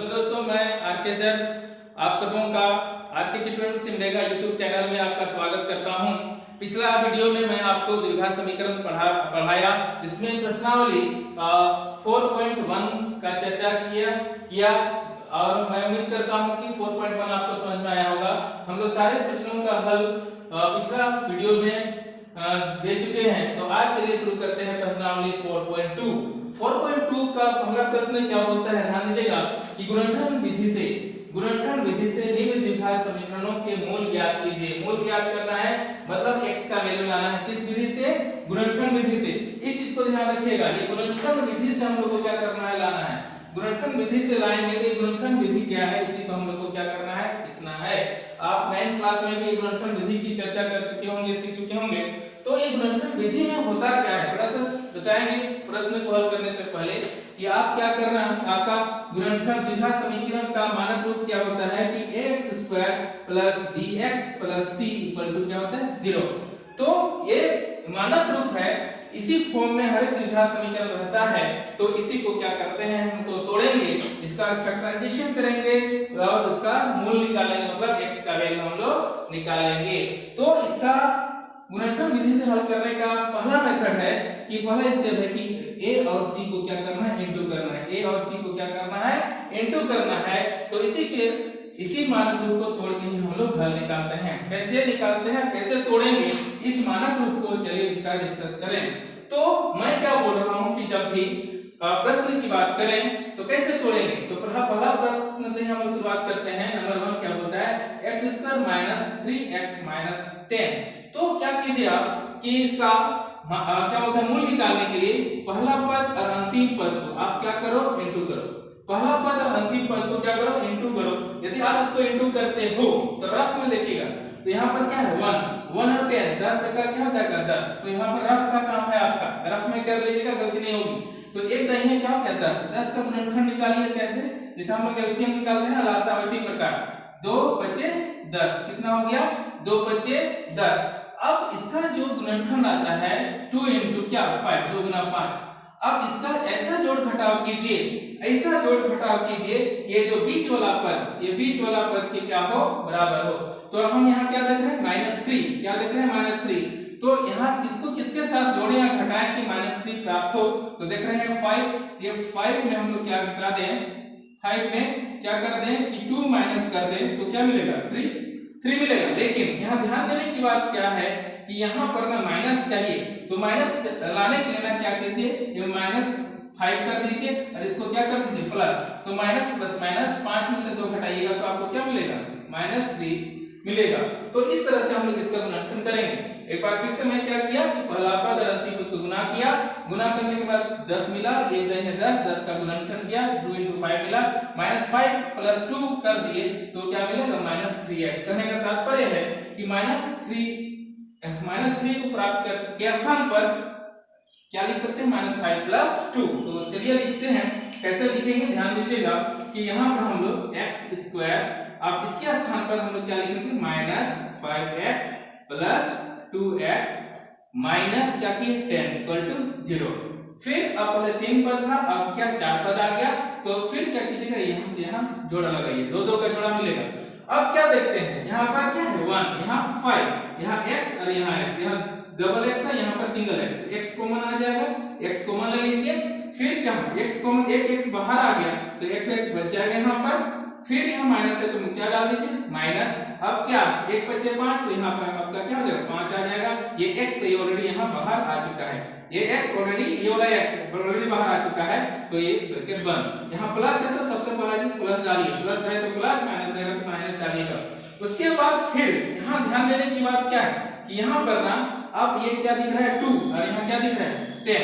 Hello दोस्तों, मैं R K sir आप सबों का RK tutorial Simdega YouTube channel में आपका स्वागत करता हूं। पिछला वीडियो में मैं आपको द्विघात समीकरण पढ़ाया जिसमें प्रश्नावली 4.1 का चर्चा किया और मैं उम्मीद करता हूं कि 4.1 आपको समझ में आया होगा। हम लोग सारे प्रश्नों का हल पिछला वीडियो में दे चुके हैं। तो आज चलिए शुरू करते हैं प्रश्नावली 4.2। 4.2 का पहला प्रश्न क्या बोलता है, ध्यान दीजिएगा कि गुणनखंड विधि से निम्न द्विघात समीकरणों के मूल ज्ञात कीजिए। मूल ज्ञात करना है मतलब x का वैल्यू लाना है। किस विधि से? गुणनखंड विधि से। इस चीज को ध्यान रखिएगा, ये गुणनखंड विधि से हम लोग को क्या करना है, लाना है। गुणनखंड विधि से लाएंगे तो गुणनखंड विधि क्या है, इसी को हम लोग को क्या करना है, सीखना है। आप 9th क्लास में भी गुणनखंड विधि की चर्चा कर चुके होंगे, सीख चुके होंगे। तो ये गुणनखंड विधि में होता क्या है, थोड़ा सा बताएंगे प्रश्न को हल करने से पहले कि आप क्या करना। आपका गुणनखंड द्विघात समीकरण का मानक रूप क्या होता है कि ax² + bx + c = क्या होता है, 0। तो ये मानक रूप है, इसी फॉर्म में हर एक द्विघात समीकरण रहता है। तो इसी को क्या करते हैं, हमको तोड़ेंगे, इसका फैक्टराइजेशन करेंगे और उसका मूल निकालेंगे, मतलब x का वैल्यू हम लोग निकालेंगे। तो इसका गुणनखंड विधि से हल करने का पहला मेथड है कि पहला स्टेप है कि a और c को क्या करना है, इनटू करना है। a और c को क्या करना है, इनटू करना है। तो इसी मानक रूप को तोड़ के ही हम लोग हल निकालते हैं। कैसे निकालते हैं, कैसे तोड़ेंगे, इस मानक रूप को चलिए इसका डिस्कस करें। तो मैं क्या बोल रहा हूं कि जब भी प्रश्न की बात करें तो कैसे तोड़ेंगे। तो पहला प्रश्न से हम लोग शुरुआत करते हैं। नंबर 1 क्या बोलता है, x² - 3x - 10। तो क्या कीजिए आप कि इसका क्या होता है, मूल निकालने के लिए पहला पद और अंतिम पद को आप क्या करो, इनटू करो। पहला पद और अंतिम पद को क्या करो, इनटू करो। यदि आप इसको इनटू करते हो तो रफ में देखिएगा तो यहाँ पर क्या है 1 और 10, 10 का क्या हो जाएगा 10। तो यहाँ पर रफ का काम है आपका, रफ में कर लीजिएगा, गलती नहीं होगी। तो एक दही क्या हो गया 10, 10 का गुणनखंड निकालिए। कैसे, जैसे हम लोग एलसीएम निकालते हैं ना लासा, उसी प्रकार 2 बचे 10, कितना हो गया 2 बचे 10। अब इसका जो गुणनखंड आता है 2 × क्या 5, 2 × 5। अब इसका ऐसा जोड़ घटाव कीजिए, ऐसा जोड़ घटाव कीजिए ये जो बीच वाला पद, ये बीच वाला पद के क्या हो, बराबर हो। तो हम यहाँ क्या देख रहे हैं, -3, क्या देख रहे हैं -3। तो यहाँ इसको किसके साथ जोड़े या घटाएं कि -3 प्राप्त हो। तो देख रहे हैं 5, ये 5 में हम लोग क्या घटा दें, 5 में क्या कर दें कि 2 माइनस कर दें तो क्या मिलेगा 3 मिलेगा। लेकिन यहाँ ध्यान देने की बात क्या है कि यहाँ पर ना माइनस चाहिए, तो माइनस लाने के लिए ना क्या कीजिए, ये -5 कर दीजिए और इसको क्या कर दीजिए प्लस। तो माइनस प्लस माइनस 5 में से 2 घटाइएगा तो आपको क्या मिलेगा, -3 मिलेगा। तो इस तरह से हम लोग इसका गुणनखंड करेंगे। एक बार फिर से मैं क्या किया कि पहला पद और अंतिम पद को गुना किया, गुना करने के बाद 10 मिला, एक दही है 10, 10 का गुणनखंड किया, 2 × 5 मिला, -5 + 2 कर दिए तो क्या मिलेगा -3x। कहने का तात्पर्य है कि -3 को प्राप्त के स्थान पर क्या लिख सकते हैं, -5 + 2। तो चलिए लिखते हैं, कैसे लिखेंगे ध्यान दीजिएगा कि यहाँ पर हम लोग x², अब इसके स्थान पर हम लोग क्या लिखेंगे, -5x + 2x माइनस क्या किए 10 = 0। फिर अब पहले 3 पद था, अब क्या 4 पद आ गया। तो फिर क्या कीजिएगा, यहाँ से यहाँ जोड़ा लगाइए, 2 का जोड़ा मिलेगा। अब क्या देखते हैं, यहाँ पर क्या है 1, यहाँ 5, यहाँ x और यहाँ x, यहाँ डबल x है, यहाँ पर सिंगल x, तो x कॉमन आ जाएगा, x कॉमन ले लीजिए। फिर क्या है x कॉमन, एक x बाहर आ गया तो एक x बच जाएगा यहाँ पर। फिर यहाँ माइनस है तो क्या डाल दीजिए माइनस। अब क्या 1 बचे 5, तो यहाँ पर आपका क्या हो जाएगा 5 आ जाएगा। ये x तो ये ऑलरेडी यहाँ बाहर आ चुका है, ये x ऑलरेडी, ये वाला x ऑलरेडी बाहर आ चुका है, तो ये ब्रैकेट बंद। यहाँ प्लस है तो सबसे पहला चीज प्लस डालिए, प्लस रहे तो प्लस, माइनस रहेगा तो माइनस डालिएगा। उसके बाद फिर यहाँ ध्यान देने की बात क्या है कि यहाँ पर ना अब ये क्या दिख रहा है 2 और यहाँ क्या दिख रहा है 10।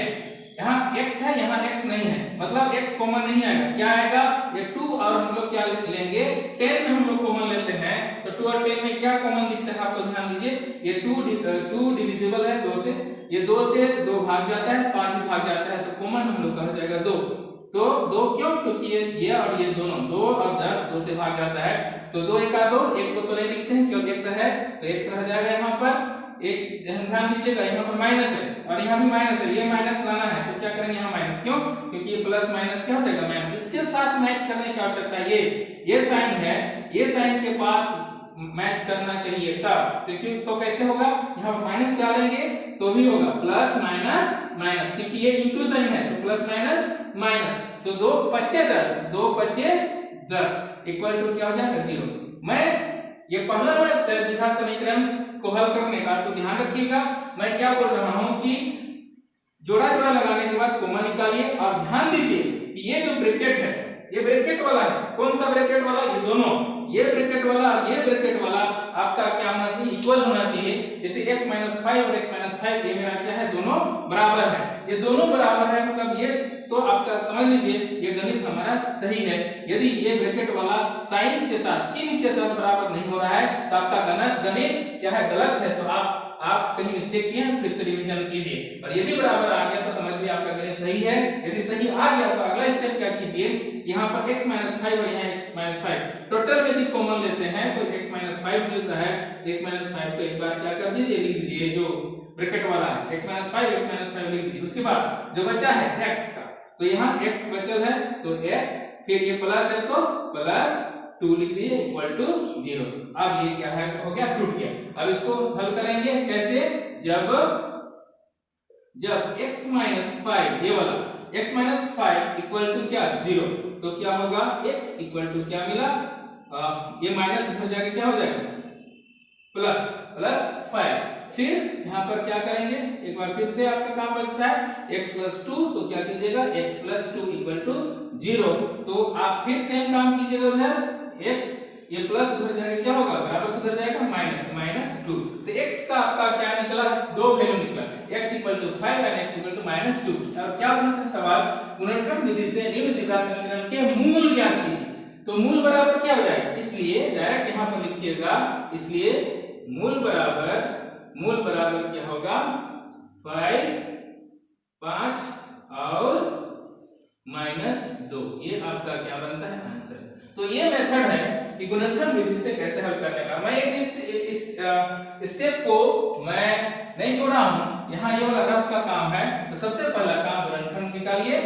यहाँ x है, यहाँ x नहीं है, मतलब x कॉमन नहीं आएगा। क्या आएगा, ये 2 और हम लोग क्या लेंगे 10 में हम लोग कॉमन लेते हैं। तो 2 और 10 में क्या कॉमन दिखता है आपको ध्यान दीजिए, ये 2 डिविजिबल है 2 से, ये 2 से 2 भाग जाता है, 5 भी भाग जाता है, तो कॉमन हम लोग का हो जाएगा 2। तो 2 क्यों, क्योंकि ये और ये दोनों 2 और 10 2 से भाग जाता है। तो 2 × 2, 1 को तो नहीं लिखते हैं क्योंकि x है तो x रह जाएगा यहाँ पर। एक ध्यान दीजिएगा, यहाँ पर माइनस है और यहाँ भी माइनस है, ये माइनस लाना है तो क्या करेंगे यहाँ माइनस, क्यों? क्योंकि ये प्लस माइनस क्या हो जाएगा माइनस। इसके साथ मैच करने की आवश्यकता है, ये साइन है, ये साइन के पास मैच करना चाहिए तब, तो कैसे होगा, यहाँ पर माइनस डालेंगे तो भी होगा प्लस माइनस माइनस, क्योंकि ये इनटू साइन है तो प्लस माइनस माइनस, तो 2 पच्चे 10, 2 पच्चे 10 इक्वल टू क्या हो जाएगा 0। मैं ये पहला द्विघात समीकरण को हल करने का, तो ध्यान रखिएगा मैं क्या बोल रहा हूं कि जोड़ा जोड़ा लगाने के बाद कॉमन निकालिए, और ध्यान दीजिए कि ये जो ब्रैकेट है ये ब्रैकेट वाला है, कौन सा ब्रैकेट वाला, ये दोनों, ये ब्रैकेट वाला और ये ब्रैकेट वाला आपका क्या होना चाहिए, इक्वल होना चाहिए। जैसे x - 5 और x - 5 ये मेरा क्या है, दोनों बराबर है, ये दोनों बराबर है मतलब ये तो आपका समझ लीजिए ये गणित हमारा सही है। यदि ये ब्रैकेट वाला साइन के साथ चिन्ह के साथ बराबर नहीं हो रहा है तो आपका गणित क्या है, गलत है, तो आप कहीं मिस्टेक किए हैं, फिर से रिवीजन कीजिए, और यदि बराबर आ गया तो समझ लीजिए आपका गणित सही है। यदि सही आ गया तो अगला स्टेप क्या कीजिए, यहाँ पर x - 5 और यहाँ x - 5 टोटल में यदि कॉमन लेते हैं तो x - 5 मिलता है, x - 5 को एक बार क्या कर दीजिए, लिख दीजिए जो ब्रैकेट वाला है x - 5 लिख दीजिए। उसके बाद जो बचा है x का, तो यहाँ x बचल है तो x, फिर ये प्लस है तो प्लस 2 लिख दिए इक्वल टू 0। अब ये क्या है, हो गया, टूट गया। अब इसको हल करेंगे कैसे, जब x - 5 ये वाला x - 5 इक्वल टू क्या 0, तो क्या होगा x इक्वल टू क्या मिला, ये माइनस उधर जाके क्या हो जाएगा प्लस 5। फिर यहाँ पर क्या करेंगे, एक बार फिर से आपका काम बचता है x + 2, तो क्या कीजिएगा x + 2 इक्वल टू 0, तो आप फिर सेम काम कीजिएगा, उधर x ये प्लस उधर जाएगा क्या होगा, बराबर से उधर जाएगा -2, तो x का आपका क्या निकला, 2 वैल्यू निकला, x = 5 और x = -2। और क्या कहता है सवाल, गुणनखंड विधि से निम्न द्विघात समीकरण के मूल ज्ञात कीजिए, तो मूल बराबर क्या हो जाएगा, इसलिए डायरेक्ट यहाँ पर लिखिएगा, इसलिए मूल बराबर क्या होगा 5 और -2, ये आपका क्या बनता है आंसर। तो ये मेथड है कि गुणनखंड विधि से कैसे हल करने का। मैं इस स्टेप को मैं नहीं छोड़ा हूं, यहाँ ये वाला रफ का काम है। तो सबसे पहला काम गुणनखंड निकालिए,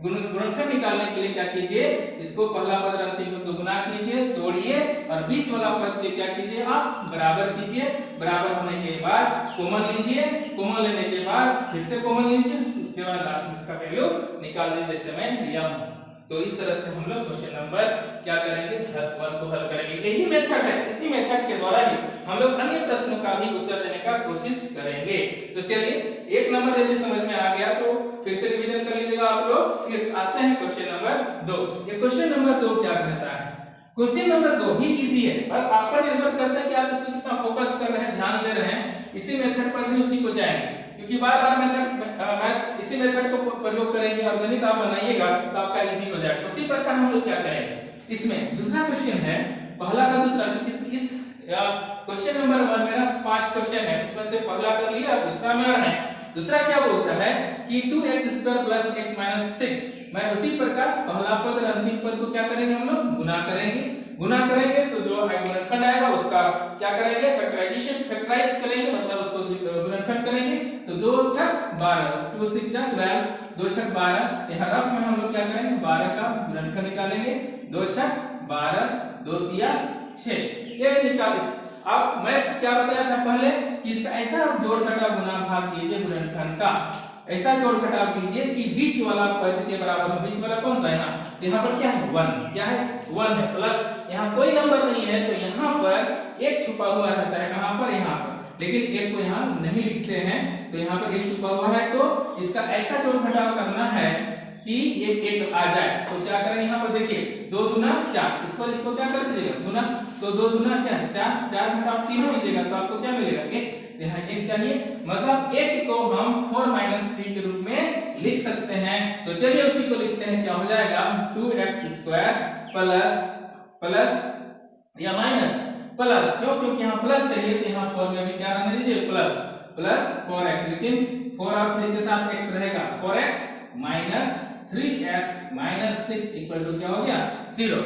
गुणनखंड निकालने के लिए क्या कीजिए, इसको पहला पद और अंतिम पद को गुना कीजिए, तोड़िए और बीच वाला पद के क्या कीजिए आप बराबर कीजिए, बराबर होने के बाद कॉमन लीजिए, कॉमन लेने के बाद फिर से कॉमन लीजिए, उसके बाद लास्ट में इसका वैल्यू निकाल दीजिए जैसे मैं लिया हूं। तो इस तरह से हम लोग क्वेश्चन नंबर क्या करेंगे, 1 को हल करेंगे। यही मेथड है, इसी मेथड के द्वारा ही हम लोग अन्य प्रश्नों का भी उत्तर देने का कोशिश करेंगे। तो चलिए 1 नंबर यदि समझ में आ गया तो फिर से रिवीजन कर लीजिएगा आप लोग। फिर आते हैं क्वेश्चन नंबर 2। ये क्वेश्चन नंबर 2 क्या कहता है, क्वेश्चन नंबर 2 ही इजी है, बस आप पर निर्भर करता है कि आप इसको कितना फोकस कर रहे हैं, ध्यान दे रहे हैं। इसी मेथड पर भी उसी को जाएंगे, क्योंकि बार-बार मैथ इसी मेथड को प्रयोग करेंगे और गणित आप बनाइएगा तो आपका इजी हो जाएगा। उसी प्रकार हम लोग क्या करेंगे, इसमें दूसरा क्वेश्चन है, पहला का दूसरा, इस क्वेश्चन नंबर 1 में ना 5 क्वेश्चन है, इसमें से पहला कर लिया, दूसरा में है। दूसरा क्या बोलता है कि 2x² + x - 6, मैं उसी प्रकार पहला पद और अंतिम पद को क्या करेंगे, हम लोग गुना करेंगे तो जो गुणनखंड आएगा उसका क्या करेंगे, फैक्टराइज करेंगे, मतलब उसको गुणनखंड करेंगे। तो 2 × 12, 2 × 6 = 12, 2 × 12, यहाँ रफ में हम लोग क्या करेंगे 12 का गुणनखंड निकालेंगे, 2 × 12, 2 × 6, ये निकाल। अब मैं क्या बताया था पहले कि इसका ऐसा जोड़ घटाव गुना भाग कीजिए गुणनखंड का, ऐसा जोड़ घटाव कीजिए कि बीच वाला पद के बराबर हो। बीच वाला कौन सा है, यहाँ पर क्या है 1, क्या है 1 है, प्लस यहाँ कोई नंबर नहीं है तो यहाँ पर एक छुपा हुआ रहता है, कहाँ पर, यहाँ पर, लेकिन एक को यहाँ नहीं लिखते हैं तो यहाँ पर एक छुपा हुआ है। तो इसका ऐसा जोड़ घटाव करना है कि ये एक आ जाए। तो क्या करें, यहाँ पर देखिए 2 × 4, इसको क्या कर दीजिएगा गुना, तो 2 × क्या है 4, 4 घटाव 3 कीजिएगा तो आपको क्या मिलेगा 1, यहाँ 1 चाहिए, मतलब 1 को हम 4 - 3 के रूप में लिख सकते हैं। तो चलिए उसी को लिखते हैं, क्या हो जाएगा 2x² प्लस या माइनस प्लस, क्योंकि यहाँ प्लस चाहिए तो यहाँ 4 में भी क्या रहने दीजिए प्लस 4x, लेकिन 4 और 3 के साथ x रहेगा, 4x - 3x - 6 इक्वल टू क्या हो गया 0।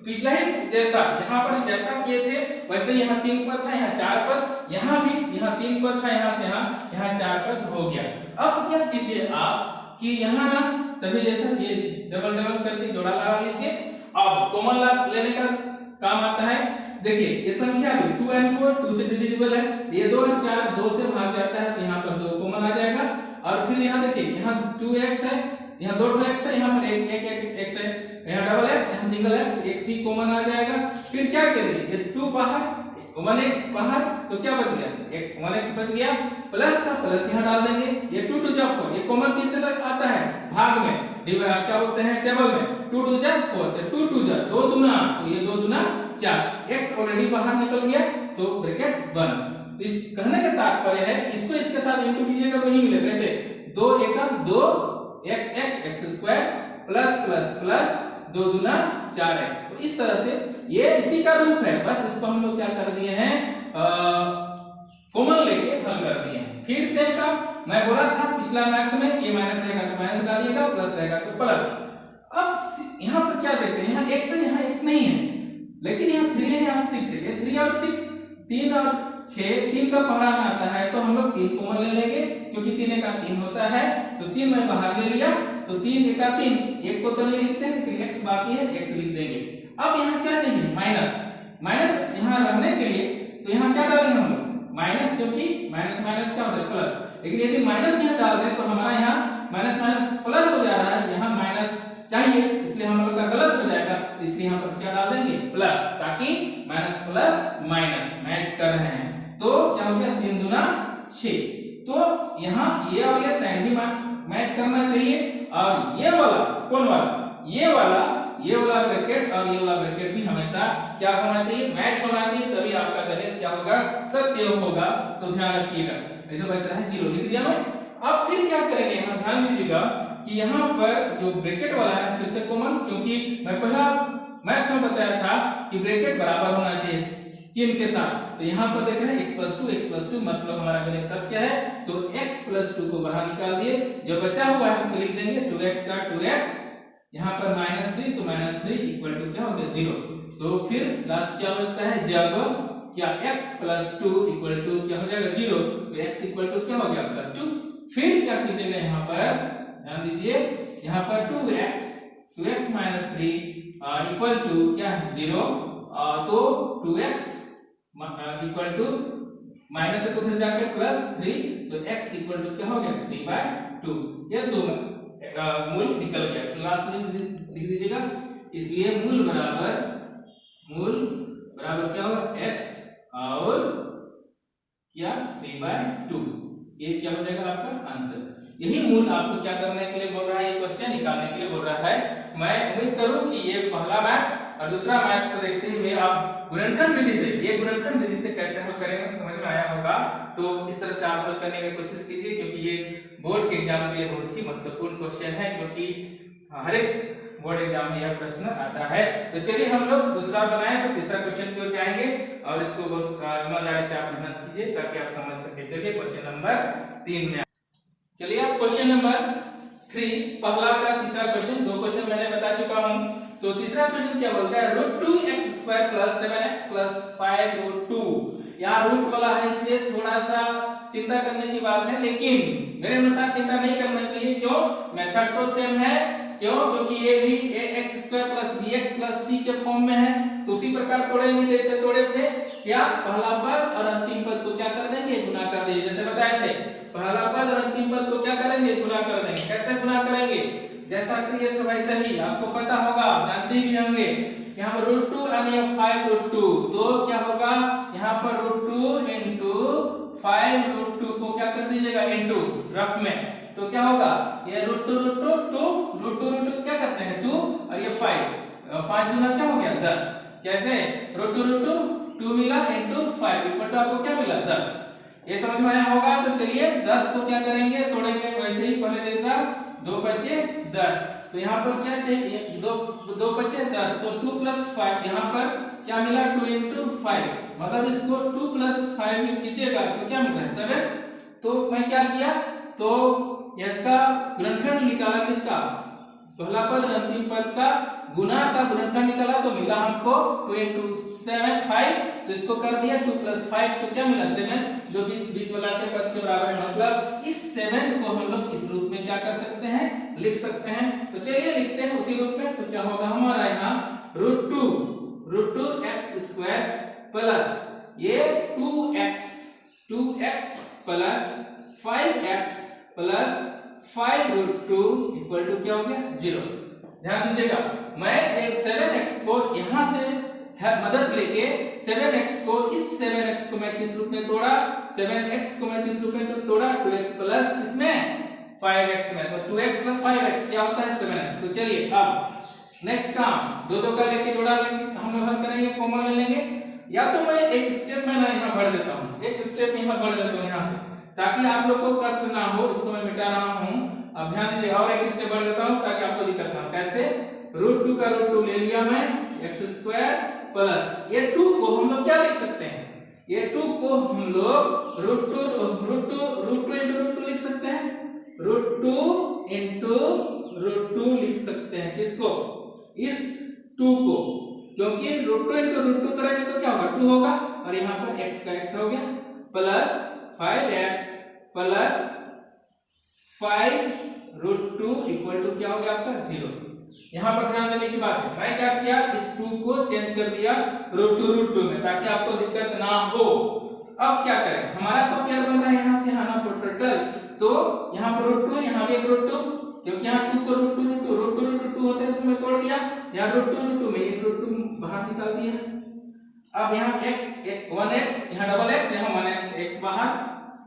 पिछला ही जैसा यहाँ पर जैसा किए थे वैसे यहाँ 3 पद था, यहाँ 4 पद, यहाँ भी यहाँ 3 पद था, यहाँ से यहाँ 4 पद हो गया। अब क्या कीजिए आप कि यहाँ ना तभी जैसा ये डबल डबल करके जोड़ा लगा लीजिए। अब कॉमन लेने का काम आता है। देखिए ये संख्या भी 2 and 4 2 से डिविजिबल है, ये 2 और 4 2 से भाग जाता है, तो यहाँ पर 2 कॉमन आ जाएगा। और फिर यहाँ देखिए यहाँ 2x है, यहाँ 2 x है, यहाँ पर एक x है, यहाँ डबल x, यहाँ सिंगल x, x भी कॉमन आ जाएगा। फिर क्या करें, ये 2 बाहर 1x बाहर, तो क्या बच गया, एक 1x बच गया, प्लस का प्लस यहाँ डाल देंगे, ये 2 2 जा 4, ये कॉमन किस तरह आता है भाग में, क्या बोलते हैं टेबल में, 2 2 जा 4, तो 2 2 जा 2 दूना, तो ये 2 दूना 4, x ऑलरेडी बाहर निकल गया, तो ब्रैकेट बंद। इस कहने का तात्पर्य है कि इसको इसके साथ इंटू कीजिएगा तो ही मिलेगा, ऐसे 2 एकम 2 x square plus plus plus 2 दूना 4x, तो इस तरह से ये इसी का रूप है, बस इसको हम लोग क्या कर दिए हैं कॉमन लेके हल कर दिए हैं। फिर सेम काम मैं बोला था पिछला मैथ में, ये माइनस रहेगा तो माइनस डालिएगा, प्लस रहेगा तो प्लस। अब यहाँ पर क्या देखते हैं, यहाँ x है, यहाँ x नहीं है, लेकिन यहाँ 3 है, यहाँ 6 है, ये 3 और 6 3 और 6 3 का पहला में आता है, तो हम लोग 3 कॉमन ले लेंगे, क्योंकि 3 का 3 होता है, तो 3 मैं बाहर ले लिया, तो 3 का 3, एक को तो नहीं लिखते हैं, फिर x बाकी है, x लिख देंगे। अब यहाँ क्या चाहिए, माइनस, माइनस यहाँ रहने के लिए तो यहाँ क्या डालेंगे हम लोग माइनस, क्योंकि माइनस माइनस क्या होता है प्लस, लेकिन यदि माइनस यहाँ डाल दें तो हमारा यहाँ माइनस माइनस प्लस हो जा रहा है, यहाँ माइनस चाहिए, इसलिए हम लोग का गलत हो जाएगा, इसलिए यहाँ पर क्या डाल देंगे प्लस, ताकि माइनस प्लस माइनस मैच कर रहे हैं, तो क्या हो गया 3 दूना 6, तो यहाँ ये और ये साइन भी मैच करना चाहिए, और ये वाला कौन वाला, ये वाला ब्रैकेट और ये वाला ब्रैकेट भी हमेशा क्या होना चाहिए, मैच होना चाहिए, तभी आपका गणित क्या होगा, सत्य होगा। तो ध्यान रखिएगा, ये तो बच रहा है 0 लिख दिया मैं। अब फिर क्या करेंगे, यहाँ ध्यान दीजिएगा कि यहाँ पर जो ब्रैकेट वाला है फिर से कॉमन, क्योंकि मैं पहला मैथ्स में बताया था कि ब्रैकेट बराबर होना चाहिए चिन्ह के साथ, तो यहाँ पर देख रहे हैं x+2 मतलब हमारा गणित सत्य है, तो x+2 को बाहर निकाल दिए, जो बचा हुआ है उसको लिख देंगे 2x का 2x, यहाँ पर -3, तो -3 इक्वल टू क्या हो गया 0, तो फिर लास्ट क्या होता है, जब क्या x+2 इक्वल टू क्या हो जाएगा 0, तो x इक्वल टू क्या हो गया आपका 2, फिर क्या कीजिएगा यहाँ पर ध्यान दीजिए, यहाँ पर 2x -3 इक्वल टू क्या है 0, तो 2x इक्वल टू माइनस से उधर जाके +3, तो x इक्वल टू क्या हो गया 3/2, ये दो मूल निकल गया, इसलिए लास्ट में लिख दीजिएगा, इसलिए मूल बराबर क्या होगा x और क्या 3/2, ये क्या हो जाएगा आपका आंसर। यही मूल आपको क्या करने के लिए बोल रहा है, ये क्वेश्चन निकालने के लिए बोल रहा है। मैं उम्मीद करूं कि ये पहला मैथ और दूसरा मैथ को देखते हुए आप गुणनखंड विधि से, ये गुणनखंड विधि से कैसे हल करेंगे समझ में आया होगा, तो इस तरह से आप हल करने की कोशिश कीजिए, क्योंकि ये बोर्ड के एग्जाम के लिए बहुत ही महत्वपूर्ण क्वेश्चन है, क्योंकि हर एक बोर्ड एग्जाम में यह प्रश्न आता है। तो चलिए हम लोग दूसरा बनाए तो तीसरा क्वेश्चन की ओर जाएंगे, और इसको बहुत ईमानदारी से आप मेहनत कीजिए ताकि आप समझ सके। चलिए क्वेश्चन नंबर 3 में चलिए आप क्वेश्चन नंबर 3, पहला का तीसरा क्वेश्चन, 2 क्वेश्चन मैंने बता चुका हूं, तो तीसरा क्वेश्चन क्या बोलता है, √2x² + 7x + 5√2, यहाँ रूट वाला है इसलिए थोड़ा सा चिंता करने की बात है, लेकिन मेरे अनुसार चिंता नहीं करना चाहिए, क्यों, मेथड तो सेम है, क्यों, क्योंकि ये भी ax² + bx + c के फॉर्म में है, तो उसी प्रकार तोड़ेंगे जैसे तोड़े थे, क्या पहला पद और अंतिम पद को क्या कर देंगे, गुना कर देंगे, जैसे बताए थे पहला पद और अंतिम पद को क्या करेंगे, गुना कर देंगे। कैसे गुना करेंगे, जैसा कि ये था वैसा ही आपको पता होगा, जानते भी होंगे, यहाँ पर √2 और ये 5√2, तो क्या होगा, यहाँ पर √2 * 5√2 को क्या कर दीजिएगा इनटू रफ में, तो क्या होगा, ये √2 क्या करते हैं 2 और ये 5 दूना क्या हो गया 10, कैसे √2 2 मिला * 5 इक्वल टू आपको क्या मिला 10, ये समझ में आया होगा। तो चलिए 10 को क्या करेंगे, तोड़ेंगे वैसे ही पहले जैसा, 2 बचे 10, तो यहाँ पर क्या चाहिए, 2 बचे 10, तो 2 + 5 यहाँ पर क्या मिला 2 * 5, मतलब इसको 2 + 5 में कीजिएगा तो क्या मिल रहा है 7, तो मैं क्या किया, तो इसका गुणनखंड निकाला, किसका, पहला पद और अंतिम पद का गुना का गुणनखंड निकला तो मिला हमको 2 into 7 5, तो इसको कर दिया 2 + 5 तो क्या मिला 7, जो बीच वाला के पद के बराबर है। मतलब इस 7 को हम लोग इस रूप में क्या कर सकते हैं, लिख सकते हैं। तो चलिए लिखते हैं उसी रूप में। तो क्या होगा हमारा यहाँ √2 प्लस ये 2x plus 5x plus 5√2 equal to क्या हो गया 0। ध्यान दीजिएगा, मैं एक 7x को यहां से मदद लेके 7x को इस 7x को मैं किस रूप में तोड़ा, 7x को मैं किस रूप में तोड़ा 2x प्लस इसमें 5x में, तो 2x प्लस 5x क्या होता है 7x। तो चलिए अब नेक्स्ट काम दो का लेके जोड़ा लेंगे, हम लोग हल करेंगे, कॉमन ले लेंगे। या तो मैं एक स्टेप में ना यहाँ बढ़ देता हूँ, एक स्टेप यहाँ बढ़ देता हूँ यहाँ से, ताकि आप लोग को कष्ट ना हो। इसको मैं मिटा रहा हूँ, अब ध्यान दीजिए, और एक स्टेप बढ़ देता हूँ ताकि आपको दिक्कत ना हो। कैसे, √2 का √2 ले लिया मैं, x² प्लस ये 2 को हम लोग क्या लिख सकते हैं, ये 2 को हम लोग √2 into √2 लिख सकते हैं, √2 into √2 लिख सकते हैं। किसको, इस 2 को, क्योंकि √2 into √2 करेंगे तो क्या होगा 2 होगा, और यहाँ पर x का x हो गया, plus 5x plus 5√2 equal to क्या हो गया आपका 0। यहाँ पर ध्यान देने की बात है, मैं क्या किया, इस 2 को चेंज कर दिया √2 में, ताकि आपको दिक्कत ना हो। अब क्या करें, हमारा तो पेयर बन रहा है यहाँ से यहाँ ना टोटल, तो यहाँ पर √2 है, यहाँ भी एक √2, क्योंकि यहाँ 2 को √2 होता है, इसमें तोड़ दिया, यहाँ √2 में एक √2 बाहर निकाल दिया। अब यहाँ x 1x, यहाँ डबल x, यहाँ 1x, x बाहर,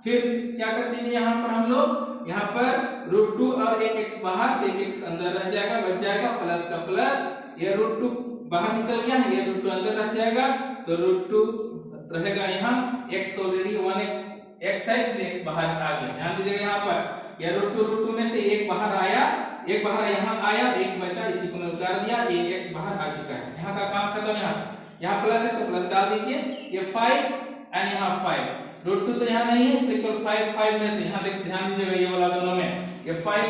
फिर क्या कर दीजिए यहाँ पर हम लोग, यहाँ पर √2 और एक x बाहर, एक x अंदर रह जाएगा, बच जाएगा, प्लस का प्लस, ये √2 बाहर निकल गया, ये √2 अंदर रह जाएगा, तो √2 रहेगा यहाँ, x तो ऑलरेडी 1x है इसलिए x बाहर आ गया। ध्यान दीजिएगा यहाँ पर, ये √2 में से एक बाहर आया, एक बाहर यहाँ आया, एक बचा, इसी को मैं उतार दिया, ये x बाहर आ चुका है। यहाँ का काम खत्म। यहाँ प्लस है तो प्लस डाल दीजिए, ये 5 एंड यहाँ 5, √2 तो यहाँ नहीं है इसलिए केवल 5 में से, यहाँ देख ध्यान दीजिएगा ये वाला दोनों में, ये 5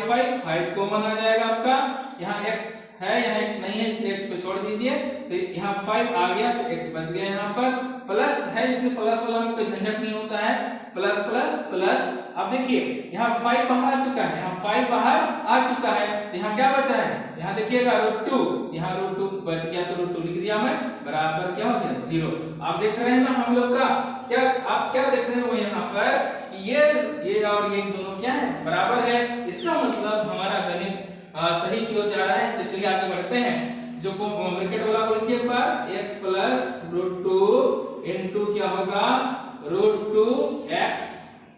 कॉमन आ जाएगा आपका, यहाँ x है, यहाँ x नहीं है इसलिए x को छोड़ दीजिए, तो यहाँ 5 आ गया तो x बच गया। यहाँ पर प्लस है इसलिए प्लस वाला में कोई झंझट नहीं होता है, प्लस प्लस प्लस। अब देखिए यहाँ 5 बाहर आ चुका है, यहाँ 5 बाहर आ चुका है, तो यहाँ क्या बच रहा है, यहाँ देखिएगा √2, यहाँ √2 बच गया तो √2 लिख दिया मैं, बराबर क्या हो गया 0। आप देख रहे हैं ना हम लोग का क्या, आप क्या देख रहे हो यहाँ पर कि ये और ये दोनों क्या है, बराबर है। इसका मतलब हमारा गणित सही की ओर जा रहा है। इसलिए चलिए आगे बढ़ते हैं, जो को ब्रैकेट वाला को लिखिए एक बार, x प्लस √2 इनटू क्या होगा √2x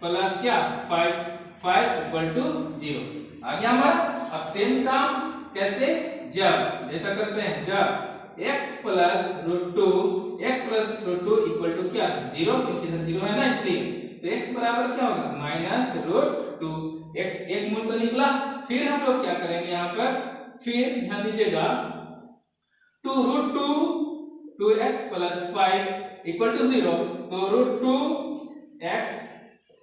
प्लस क्या 5 इक्वल टू 0 आ गया हमारा। अब सेम काम कैसे, जब जैसा करते हैं, जब x प्लस √2 इक्वल टू क्या 0, क्योंकि इधर 0 है ना इसलिए, तो x बराबर क्या होगा -√2, एक मूल तो निकला। फिर हम लोग क्या करेंगे यहाँ पर, फिर ध्यान दीजिएगा 2x प्लस 5 इक्वल टू 0, तो √2x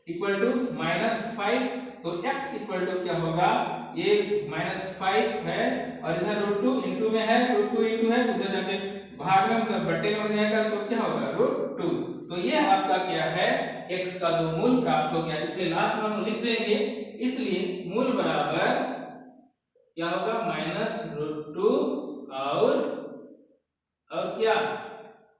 इक्वल टू -5, तो x इक्वल टू क्या होगा, ये -5 है और इधर √2 इनटू में है, √2 इनटू है, उधर जाके भाग में मतलब बट्टे में हो जाएगा, तो क्या होगा √2। तो ये आपका क्या है, x का दो मूल प्राप्त हो गया। इसलिए लास्ट में हम लिख देंगे, इसलिए मूल बराबर क्या होगा -√2 और क्या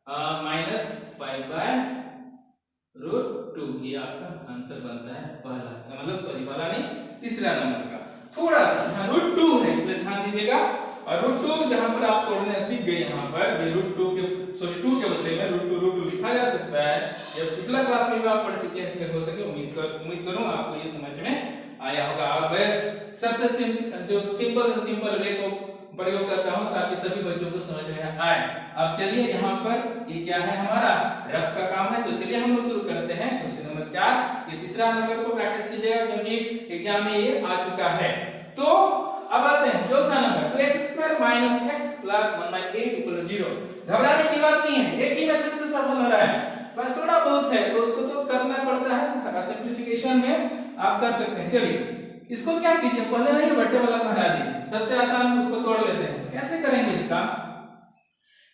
-5/√2। ये आपका आंसर बनता है पहला, मतलब सॉरी पहला नहीं, तीसरा नंबर का। थोड़ा सा यहाँ √2 है इसलिए ध्यान दीजिएगा, और √2 जहां पर आप तोड़ने सीख गए, यहाँ पर ये √2 के सॉरी 2 के बदले में √2 लिखा जा सकता है। ये पिछला क्लास में भी आप पढ़ चुके हैं, इसलिए हो सके उम्मीद करूं आपको ये समझ में आया होगा। अब सबसे सिंपल वे को प्रयोग करता हूं ताकि सभी बच्चों को समझ में आए। अब चलिए यहाँ पर ये क्या है, हमारा रफ का काम है, तो चलिए हम लोग शुरू करते हैं क्वेश्चन नंबर 4। ये तीसरा नंबर को प्रैक्टिस कीजिएगा क्योंकि एग्जाम में ये आ चुका है। तो अब आते हैं चौथा नंबर, 2x² - x + 1/8 = 0। घबराने की बात नहीं है, एक ही मेथड से सब हो रहा है, बस थोड़ा बहुत है तो उसको तो करना पड़ता है, सिंपलीफिकेशन में आप कर सकते हैं। चलिए इसको क्या कीजिए, पहले नहीं बट्टे वाला को हटा दीजिए, सबसे आसान उसको तोड़ लेते हैं। कैसे करेंगे इसका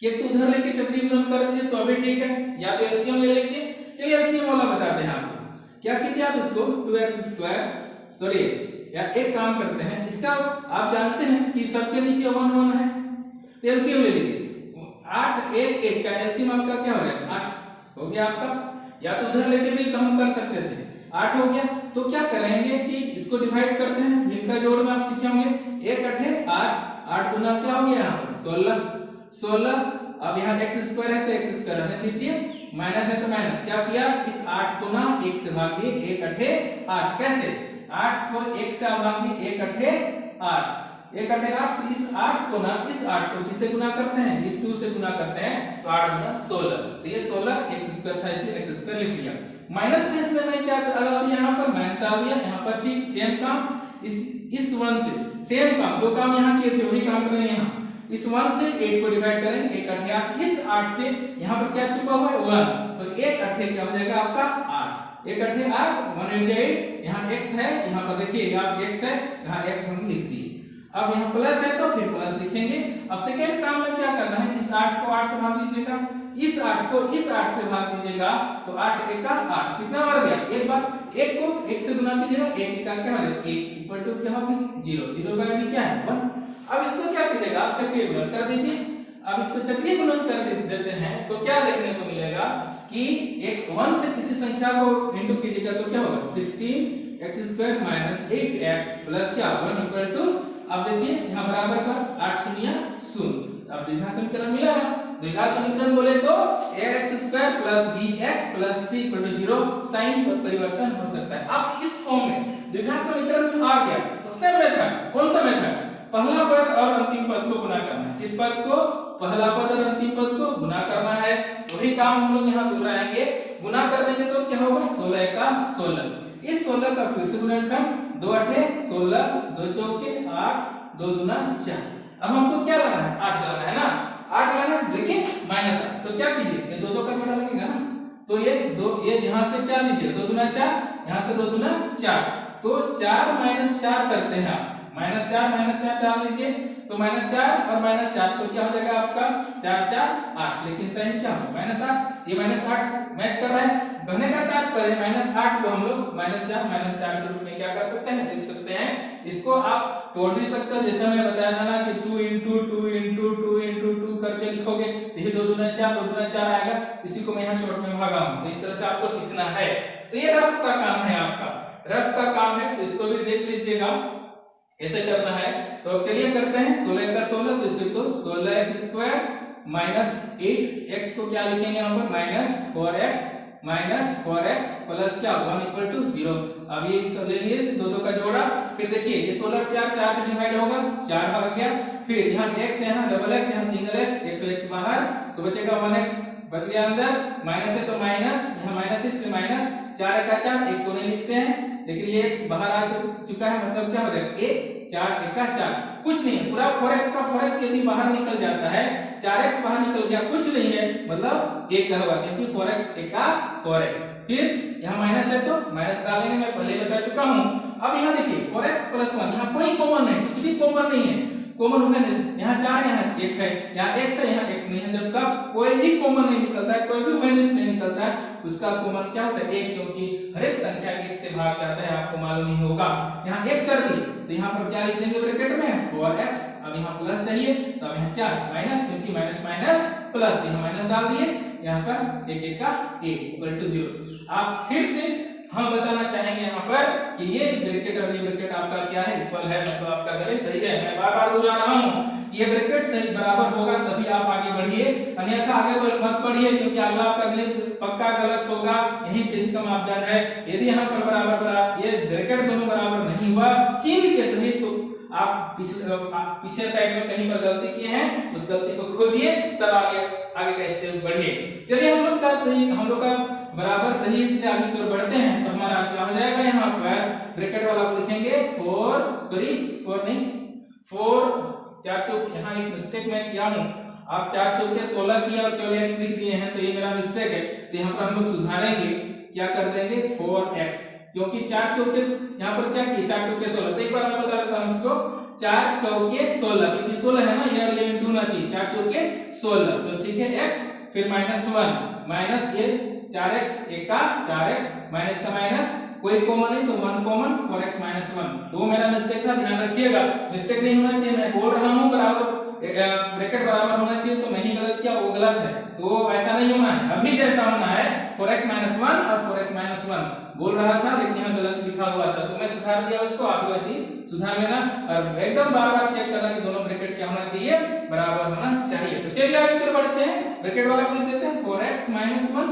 कि एक तो उधर लेके चक्रीय गुणन कर दीजिए तो अभी ठीक है, या तो एलसीएम ले लीजिए। चलिए एलसीएम वाला बताते हैं आपको। क्या कीजिए आप इसको 2x² सॉरी या एक काम करते हैं, इसका आप जानते हैं कि सबके नीचे 1 1 है, तो एलसीएम ले लीजिए। 8 1 1 का एलसीएम आपका क्या हो जाएगा 8 हो गया आपका, या तो उधर लेके भी हम कर सकते थे 8 हो गया। तो क्या करेंगे कि इसको डिवाइड करते हैं, इनका जोड़ में आप सीखे होंगे 1 8 8 8 गुना क्या हो गया यहाँ पर 16 16। अब यहाँ x² है तो x² रहने दीजिए, माइनस है तो माइनस, क्या किया इस 8 को ना 1 से भाग दिए, 1 8 8 कैसे 8 को 1 से भाग दिए 1 8 8 1 8 8, इस 8 को ना इस 8 को किससे गुना करते हैं इस 2 से गुना करते हैं तो 8 गुना 16, तो ये 16 x² था इसलिए x² लिख दिया। माइनस में इसमें मैं क्या डाल दिया यहाँ पर माइनस डाल दिया, यहाँ पर भी सेम काम इस 1 से सेम काम जो काम यहाँ किए थे वही काम करेंगे यहाँ, इस 1 से 8 को डिवाइड करेंगे 1 8 8, इस 8 से यहाँ पर क्या छुपा हुआ है 1, तो 1 8 क्या हो जाएगा आपका 8, 1 8 8 1 8 8, यहाँ x है, यहाँ पर देखिए आप x है, यहाँ x हम लिख दिए। अब यहाँ प्लस है तो फिर प्लस लिखेंगे। अब सेकेंड काम में क्या करना है, इस 8 को 8 से भाग दीजिएगा, इस 8 को इस 8 से भाग दीजिएगा तो 8 1 का 8 कितना बढ़ गया, एक बार 1 को 1 से गुना कीजिएगा 1 का क्या हो जाएगा 1 इक्वल टू क्या होगा 0, 0 का भी क्या है 1। अब इसको क्या कीजिएगा आप चक्रीय गुणन कर दीजिए। अब इसको चक्रीय गुणन कर देते हैं तो क्या देखने को मिलेगा कि एक 1 से किसी संख्या को इंटू कीजिएगा तो क्या होगा 16x² - 8x प्लस क्या 1 इक्वल टू, अब देखिए यहाँ बराबर का 8 शून्य 0, अब द्विघात समीकरण मिला ना, द्विघात समीकरण बोले तो ax² + bx + c = 0 साइन पर परिवर्तन हो सकता है। अब इस फॉर्म में द्विघात समीकरण में आ गया तो सेम मेथड, कौन सा मेथड, पहला पद और अंतिम पद को गुना करना है। किस पद को, पहला पद और अंतिम पद को गुना करना है, वही काम हम लोग यहाँ दोहराएंगे। गुना कर देंगे तो क्या होगा 16 का 16, इस 16 का फिर से गुणनखंड 2 8 16 2 चौके 8 2 दूना 4। अब हमको क्या लाना है 8 लाना है ना, 8 लाना है लेकिन माइनस 8, तो क्या कीजिए ये 2 2 का जोड़ा लगेगा ना, तो ये 2 ये यहाँ से क्या लीजिए 2 दूना 4, यहाँ से 2 दूना 4, तो 4 - 4 करते हैं आप, -4 डाल दीजिए तो -4 और -4 तो क्या हो जाएगा आपका 4 4 8, लेकिन साइन क्या हो -8, ये -8 मैच कर रहा है, कहने का तात्पर्य -8 को हम लोग -4 के रूप में क्या कर सकते हैं लिख सकते हैं। इसको आप तोड़ भी सकते हो, जैसे मैं बताया था ना कि 2 * 2 * 2 * 2 करके लिखोगे तो ये 2 दूना 4 आएगा, इसी को मैं यहाँ शॉर्ट में भागा हूं, तो इस तरह से आपको सीखना है। तो ये रफ का काम है आपका, रफ का काम है, तो इसको भी देख लीजिएगा ऐसे करना है। तो अब चलिए करते हैं 16 का 16, तो फिर तो 16x² - 8x को क्या लिखेंगे यहाँ पर -4x प्लस क्या 1 इक्वल टू 0। अब ये इसका ले लिए 2 2 का जोड़ा, फिर देखिए ये 16 4 से डिवाइड होगा 4 भाग गया, फिर यहाँ x यहाँ डबल x यहाँ सिंगल x, एक तो x बाहर तो बचेगा 1x बच गया अंदर, माइनस है तो माइनस, यहाँ माइनस है इसलिए माइनस, 4 का 4 एक को नहीं लिखते हैं, लेकिन ये x बाहर आ चुका है, मतलब क्या हो जाएगा 1 4 1 का 4, कुछ नहीं है, पूरा 4x का 4x यदि बाहर निकल जाता है, 4x बाहर निकल गया कुछ नहीं है, मतलब 1 होगा, क्योंकि 4x 1 का 4x। फिर यहाँ माइनस है तो माइनस डालेंगे, मैं पहले बता चुका हूँ। अब यहाँ देखिए 4x + 1, यहाँ कोई कॉमन नहीं, कुछ भी कॉमन नहीं है, कॉमन है नहीं, यहाँ 4 यहाँ 1 है, यहाँ x है यहाँ x नहीं है, जब का कोई भी कॉमन नहीं निकलता है, कोई भी वेरिएंस नहीं निकलता है, उसका कॉमन क्या होता है 1, क्योंकि हर एक संख्या 1 से भाग जाता है, आपको मालूम नहीं होगा। यहाँ 1 कर दी तो यहाँ पर क्या लिख देंगे ब्रैकेट में 4x, अब यहाँ प्लस चाहिए तो अब यहाँ क्या माइनस, क्योंकि माइनस माइनस प्लस, यहाँ माइनस डाल दिए, यहाँ पर 1 1 का 1 इक्वल टू 0। आप फिर से हम बताना चाहेंगे यहाँ पर कि ये ब्रैकेट और ये ब्रैकेट आपका क्या है इक्वल है, मतलब आपका गणित सही है। मैं बार बार दोहरा रहा हूँ, ये ब्रैकेट सही बराबर होगा तभी आप आगे बढ़िए, अन्यथा आगे मत बढ़िए, क्योंकि अगला आपका गणित पक्का गलत होगा, यही से इसका मापदंड है। यदि यहाँ पर बराबर ये ब्रैकेट दोनों बराबर नहीं हुआ चिन्ह के सही, तो आप पीछे साइड में कहीं पर गलती किए हैं, उस गलती को खोजिए, तब आगे का स्टेप बढ़िए। चलिए हम लोग का बराबर सही से आगे की ओर बढ़ते हैं, तो हमारा क्या हो जाएगा, यहाँ पर ब्रैकेट वाला को लिखेंगे 4 4 चौक, यहाँ एक मिस्टेक मैं किया हूँ, आप 4 चौके 16 किया और केवल x लिख दिए हैं, तो ये मेरा मिस्टेक है, तो यहाँ पर हम लोग सुधारेंगे, क्या कर देंगे 4x, क्योंकि 4 चौके यहाँ पर क्या किए 4 चौके 16, तो एक बार मैं बता देता हूँ इसको, 4 चौके 16, क्योंकि 16 है ना, ये इंटू होना चाहिए, 4 चौके 16, तो ठीक है x, फिर -1 माइनस ये 4x, एक का 4x माइनस का माइनस, कोई कॉमन नहीं तो 1 कॉमन, 4x माइनस 1। तो मेरा मिस्टेक था, ध्यान रखिएगा, मिस्टेक नहीं होना चाहिए, मैं बोल रहा हूँ बराबर ब्रैकेट बराबर होना चाहिए, तो मैं ही गलत किया, वो गलत है, तो ऐसा नहीं होना है, अभी जैसा होना है 4x माइनस 1 और 4x माइनस 1 बोल रहा था, लेकिन यहाँ गलत लिखा हुआ था, तो मैं सुधार दिया उसको, आप लोग ऐसे सुधार लेना और एकदम बार बार चेक करना कि दोनों ब्रैकेट क्या होना चाहिए, बराबर होना चाहिए। तो चलिए आगे फिर बढ़ते हैं, ब्रैकेट वाला को लिख देते हैं 4x माइनस 1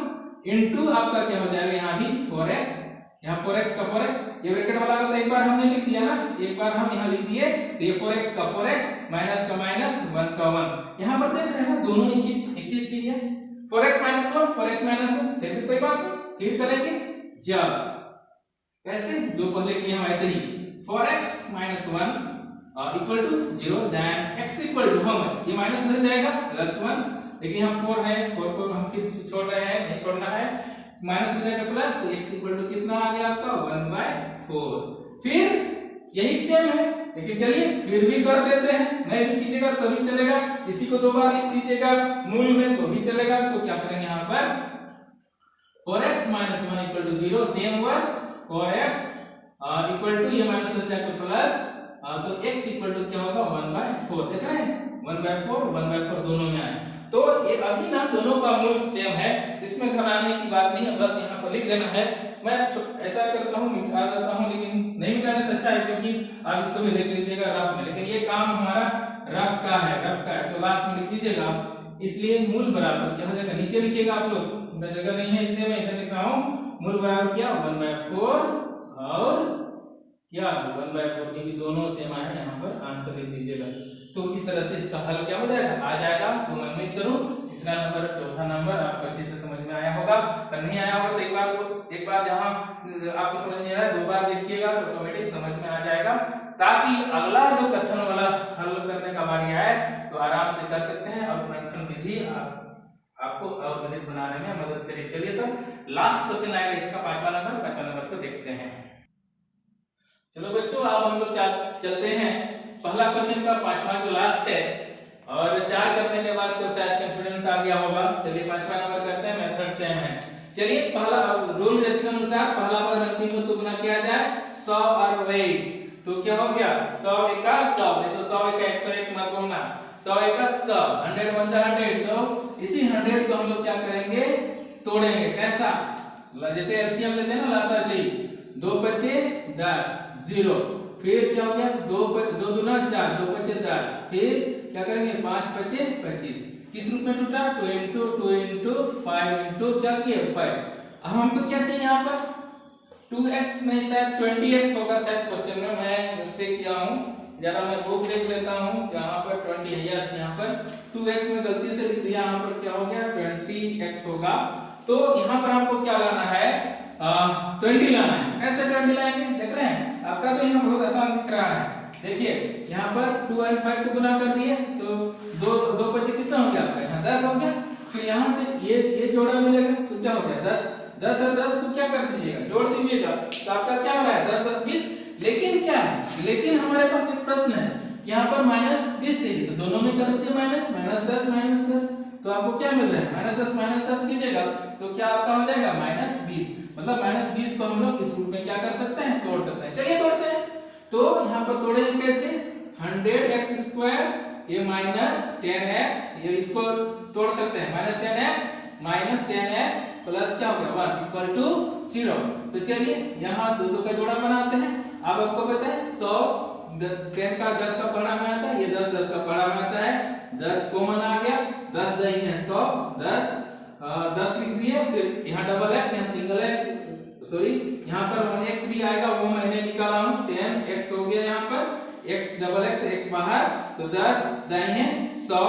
इंटू आपका क्या हो जाएगा, यहाँ भी 4x, यहाँ 4x का 4x, ये ब्रैकेट वाला का तो एक बार हमने लिख दिया ना, एक बार हम यहाँ लिख दिए, तो ये 4x का 4x माइनस का माइनस 1 का 1, यहाँ पर देख रहे हैं ना दोनों एक ही चीज है, 4x माइनस 1 4x माइनस 1, फिर कोई बात नहीं, फिर करेंगे जब कैसे जो पहले किए हम ऐसे ही 4x minus 1 equal to 0 then x equal to how much, ये माइनस हो जाएगा +1, लेकिन यहाँ 4 है, 4 को हम फिर छोड़ रहे हैं, नहीं छोड़ना है, माइनस हो जाएगा प्लस, तो x इक्वल टू कितना आ गया आपका 1/4, फिर यही सेम है, लेकिन चलिए फिर भी कर देते हैं, नहीं भी कीजिएगा तभी चलेगा, इसी को दो बार लिख दीजिएगा मूल में तो भी चलेगा, तो क्या करेंगे यहाँ पर 4x minus 1 equal to 0, same work 4x equal to ये माइनस हो जाएगा प्लस, तो x इक्वल टू क्या होगा 1/4, देख रहे हैं 1/4 दोनों में आए, तो ये अभी ना दोनों का मूल सेम है, इसमें घबराने की बात नहीं है, बस यहाँ पर लिख देना है। मैं ऐसा करता हूँ, मिटा देता हूँ, लेकिन नहीं मिटाने से अच्छा है, क्योंकि आप इसको भी देख लीजिएगा रफ में, लेकिन ये काम हमारा रफ का है, तो लास्ट में लिख दीजिएगा, इसलिए मूल बराबर क्या हो जाएगा, नीचे लिखिएगा आप लोग, जगह नहीं है इसलिए मैं इधर लिख रहा हूँ, मूल बराबर क्या 1/4 और क्या 1/4, क्योंकि दोनों सेम आए, यहाँ पर आंसर लिख दीजिएगा, तो इस तरह से इसका हल क्या हो जाएगा, आ जाएगा। तो मैं उम्मीद करूं तीसरा नंबर चौथा नंबर आपको अच्छे से समझ में आया होगा, अगर नहीं आया होगा तो एक बार जहां आपको समझ में आ रहा है 2 बार देखिएगा तो ऑटोमेटिक समझ में आ जाएगा, ताकि अगला जो कथन वाला हल करने का बारी आए तो आराम से कर सकते हैं, और गुणनखंड विधि आपको अवगत बनाने में मदद करेगी। चलिए तो लास्ट क्वेश्चन आएगा इसका 5वां नंबर को देखते हैं। चलो बच्चों अब हम लोग चलते हैं पहला क्वेश्चन का 5वां जो लास्ट है, और 4 करने के बाद तो शायद कॉन्फिडेंस आ गया होगा। चलिए 5वां नंबर करते हैं, मेथड सेम है। चलिए पहला रूल जैसे के अनुसार पहला पद अंतिम को गुना किया जाए 100 और 100, तो क्या हो गया 100 एका 100, नहीं तो 100 एका 101 मत बोलना, 100 एका 100, 100 बन जाए 100, तो इसी 100 को हम लोग क्या करेंगे तोड़ेंगे, कैसा जैसे एलसीएम लेते हैं ना लासा से ही, 2 बचे 10 0, फिर क्या हो गया 2 दूना 4, 2 बचे 10, फिर क्या करेंगे 5 बचे 25, किस रूप में टूटा 2 into 5 into क्या किए 5। अब हमको क्या चाहिए यहाँ पर 2x नहीं शायद 20x होगा, शायद क्वेश्चन में मैं मिस्टेक किया हूँ, जरा मैं बुक देख लेता हूँ, यहाँ पर 20 है, यस यहाँ पर 2x में गलती से लिख दिया, यहाँ पर क्या हो गया 20x होगा, तो यहाँ पर हमको क्या लाना है 20 लाना है। कैसे 20 लाएंगे देख रहे हैं, आपका तो यहाँ बहुत आसान दिख रहा है, देखिए यहाँ पर 2 और 5 को गुना कर दिए तो 2 बचे कितना हो गया आपका यहाँ 10 हो गया, फिर यहाँ से ये जोड़ा मिलेगा तो क्या हो गया 10 और 10 को क्या कर दीजिएगा जोड़ दीजिएगा, तो आपका क्या हो रहा है 10 10 20, लेकिन क्या है, लेकिन हमारे पास एक प्रश्न है यहाँ पर -20 है, तो दोनों में कर दीजिए -10 तो आपको क्या मिल रहा है -10 कीजिएगा तो क्या आपका हो जाएगा -20, मतलब -20 को हम लोग इस रूप में क्या कर सकते हैं तोड़ सकते हैं। चलिए तोड़ते हैं, तो यहाँ पर तोड़ेंगे कैसे 100x² ये -10x, ये इसको तोड़ सकते हैं -10x 10x प्लस क्या हो गया 1 इक्वल टू 0। तो चलिए यहाँ दो का जोड़ा बनाते हैं। अब आपको पता है 100 10 का 10 का पढ़ा में आता है, ये 10 10 का पढ़ा में आता है, 10 कॉमन आ गया, 10 दही है 100, 10 लिख दिए, फिर यहाँ डबल x यहाँ सिंगल x सॉरी यहाँ पर 1x भी आएगा, वो मैंने निकाला हूँ 10x हो गया, यहाँ पर x डबल x बाहर, तो 10 दाई है 100,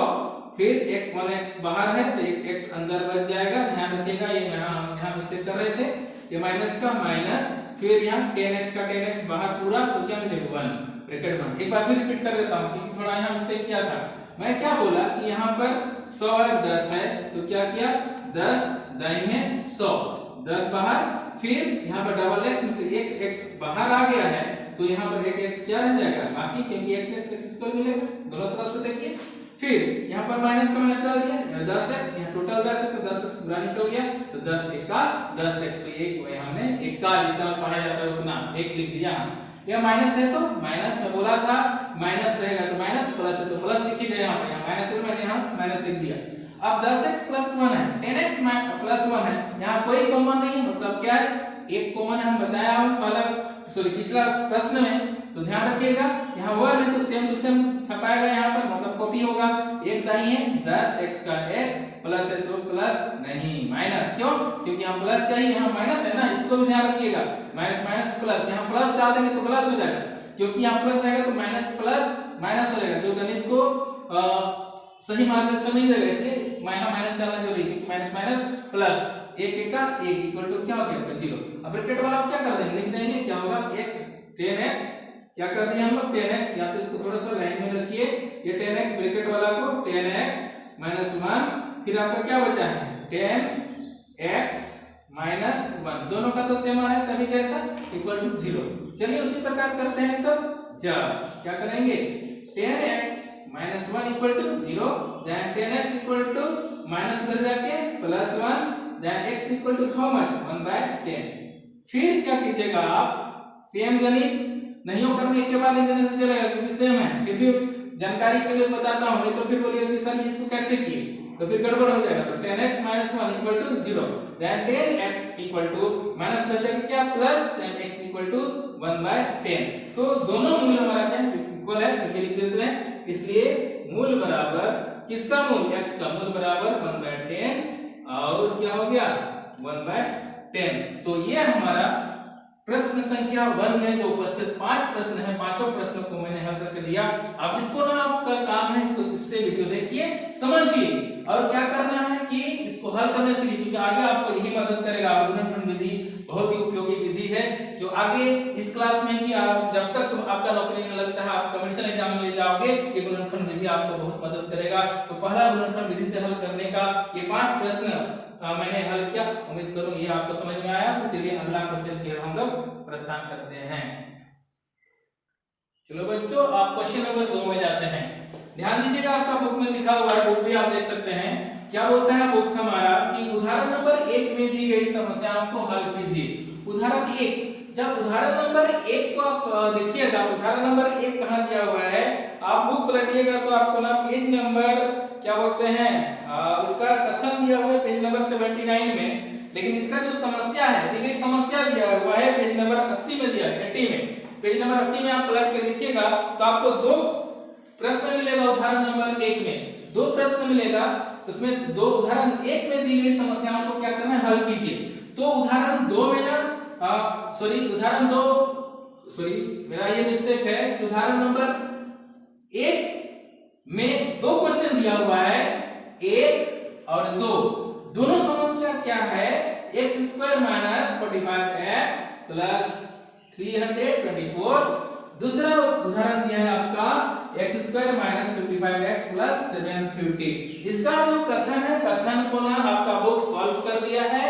फिर एक 1x बाहर है तो एक x अंदर बच जाएगा, ध्यान रखिएगा ये यहाँ मिस्टेक कर रहे थे, ये माइनस का माइनस, फिर यहाँ 10x का 10x बाहर पूरा, तो क्या मिलेगा 1 ब्रैकेट बंद। एक बार फिर रिपीट कर देता हूँ क्योंकि थोड़ा यहाँ मिस्टेक किया था, मैं क्या बोला कि यहाँ पर 100 और 10 है, तो क्या किया 10 दाई है 100, 10 बाहर, फिर यहाँ पर डबल x में से x बाहर आ गया है, तो यहाँ पर 8x क्या रह जाएगा बाकी, क्योंकि x x² मिलेगा दोनों तरफ से। देखिए फिर यहाँ पर माइनस का माइनस डाल दिया 10x, यहाँ टोटल 10 है तो 10 बुरा निकल गया, तो 10 एका 10x, तो एक वही हमने एका जितना पढ़ा जाता है उतना एक लिख दिया। यह माइनस है तो माइनस, में बोला था माइनस रहेगा तो माइनस, प्लस है तो प्लस लिख ही गए यहाँ पे, माइनस है मैंने यहाँ माइनस लिख दिया। अब 10x प्लस 1 है, 10x प्लस 1 है, यहाँ कोई कॉमन नहीं है, मतलब क्या है एक कॉमन है, हम बताया हम पहला पिछला प्रश्न में, तो ध्यान रखिएगा यहाँ 1 है तो सेम टू सेम छपाएगा यहाँ पर, मतलब कॉपी होगा। एक दाई है 10x का x, प्लस है तो प्लस नहीं माइनस, क्यों क्योंकि यहाँ प्लस चाहिए, यहाँ माइनस है ना, इसको भी ध्यान रखिएगा, माइनस माइनस प्लस, यहाँ प्लस डाल देंगे तो गलत हो जाएगा, क्योंकि यहाँ प्लस रहेगा तो माइनस प्लस माइनस हो जाएगा, जो गणित को सही मार्गदर्शन नहीं देगा, इसलिए माइनस डालना जरूरी है, माइनस माइनस प्लस, एक एक का एक इक्वल टू क्या हो गया 0। अब ब्रैकेट वाला क्या कर देंगे, लिख देंगे क्या होगा एक 10x, क्या कर दिया हम लोग 10x, या तो इसको थोड़ा सा लाइन में रखिए, ये 10x ब्रैकेट वाला को 10x माइनस 1, फिर आपका क्या बचा है 10x माइनस 1, दोनों का तो सेम आ रहा है तभी जैसा इक्वल टू 0। चलिए उसी प्रकार करते हैं, तब जब क्या करेंगे 10x minus 1 equal to 0, then 10x equal to minus उधर जाके plus 1, then x equal to how much 1/10। फिर क्या कीजिएगा आप, सेम गणित नहीं हो करने के बाद लिख देने से चलेगा क्योंकि सेम है, फिर भी जानकारी के लिए बताता हूं, नहीं तो फिर बोलिएगा कि सर इसको कैसे किए, तो फिर गड़बड़ हो जाएगा। तो 10x minus 1 equal to 0, then 10x equal to minus हो जाएगा क्या प्लस 10x इक्वल टू 1/10। तो दोनों मूल हमारा क्या है इक्वल है, तो लिख देते हैं, इसलिए मूल बराबर किसका मूल, x का मूल बराबर 1/10 और क्या हो गया 1/10। तो ये हमारा प्रश्न संख्या 1 में जो उपस्थित 5 प्रश्न है, पांचों प्रश्नों को मैंने हल करके दिया। अब इसको ना आपका काम है, इसको इससे वीडियो देखिए समझिए और क्या करना है कि इसको हल करने से, क्योंकि आगे आपको यही मदद करेगा। गुणनफल विधि बहुत ही उपयोगी विधि है जो आगे इस क्लास में कि आप जब तक आपका नौकरी नहीं लगता है, आप कमर्शियल एग्जाम में ले जाओगे, ये गुणनफल विधि आपको बहुत मदद करेगा। तो पहला गुणनफल विधि से हल करने का ये 5 प्रश्न मैंने हल किया, उम्मीद करूं ये आपको समझ में आया। तो चलिए अगला क्वेश्चन की ओर हम लोग प्रस्थान करते हैं। चलो बच्चों, आप क्वेश्चन नंबर 2 में जाते हैं। ध्यान दीजिएगा, आपका बुक में लिखा हुआ है, बुक भी आप देख सकते हैं। क्या बोलता है बुक्स हमारा कि उदाहरण नंबर 1 में दी गई समस्याओं को हल कीजिए। उदाहरण 1, जब उदाहरण नंबर 1 को आप देखिएगा, उदाहरण नंबर 1 कहां दिया हुआ है, आप बुक पलटिएगा तो आपको ना पेज नंबर क्या बोलते हैं उसका कथन दिया हुआ है पेज नंबर 79 में, लेकिन इसका जो समस्या है, दी गई समस्या दिया हुआ है पेज नंबर 80 में दिया है, 80 में। पेज नंबर 80 में आप पलट के देखिएगा तो आपको 2 प्रश्न मिलेगा। उदाहरण नंबर 1 में 2 प्रश्न मिलेगा, उसमें 2 उदाहरण 1 में दी गई समस्याओं को क्या करना है, हल कीजिए। तो उदाहरण 2 में ना उदाहरण 2 मेरा ये मिस्टेक है कि उदाहरण नंबर 1 में 2 क्वेश्चन दिया हुआ है, 1 और 2। दोनों समस्या क्या है, x² - 45x + 324। दूसरा उदाहरण दिया है आपका x² - 55x + 750। इसका जो कथन है, कथन को ना आपका बुक सॉल्व कर दिया है।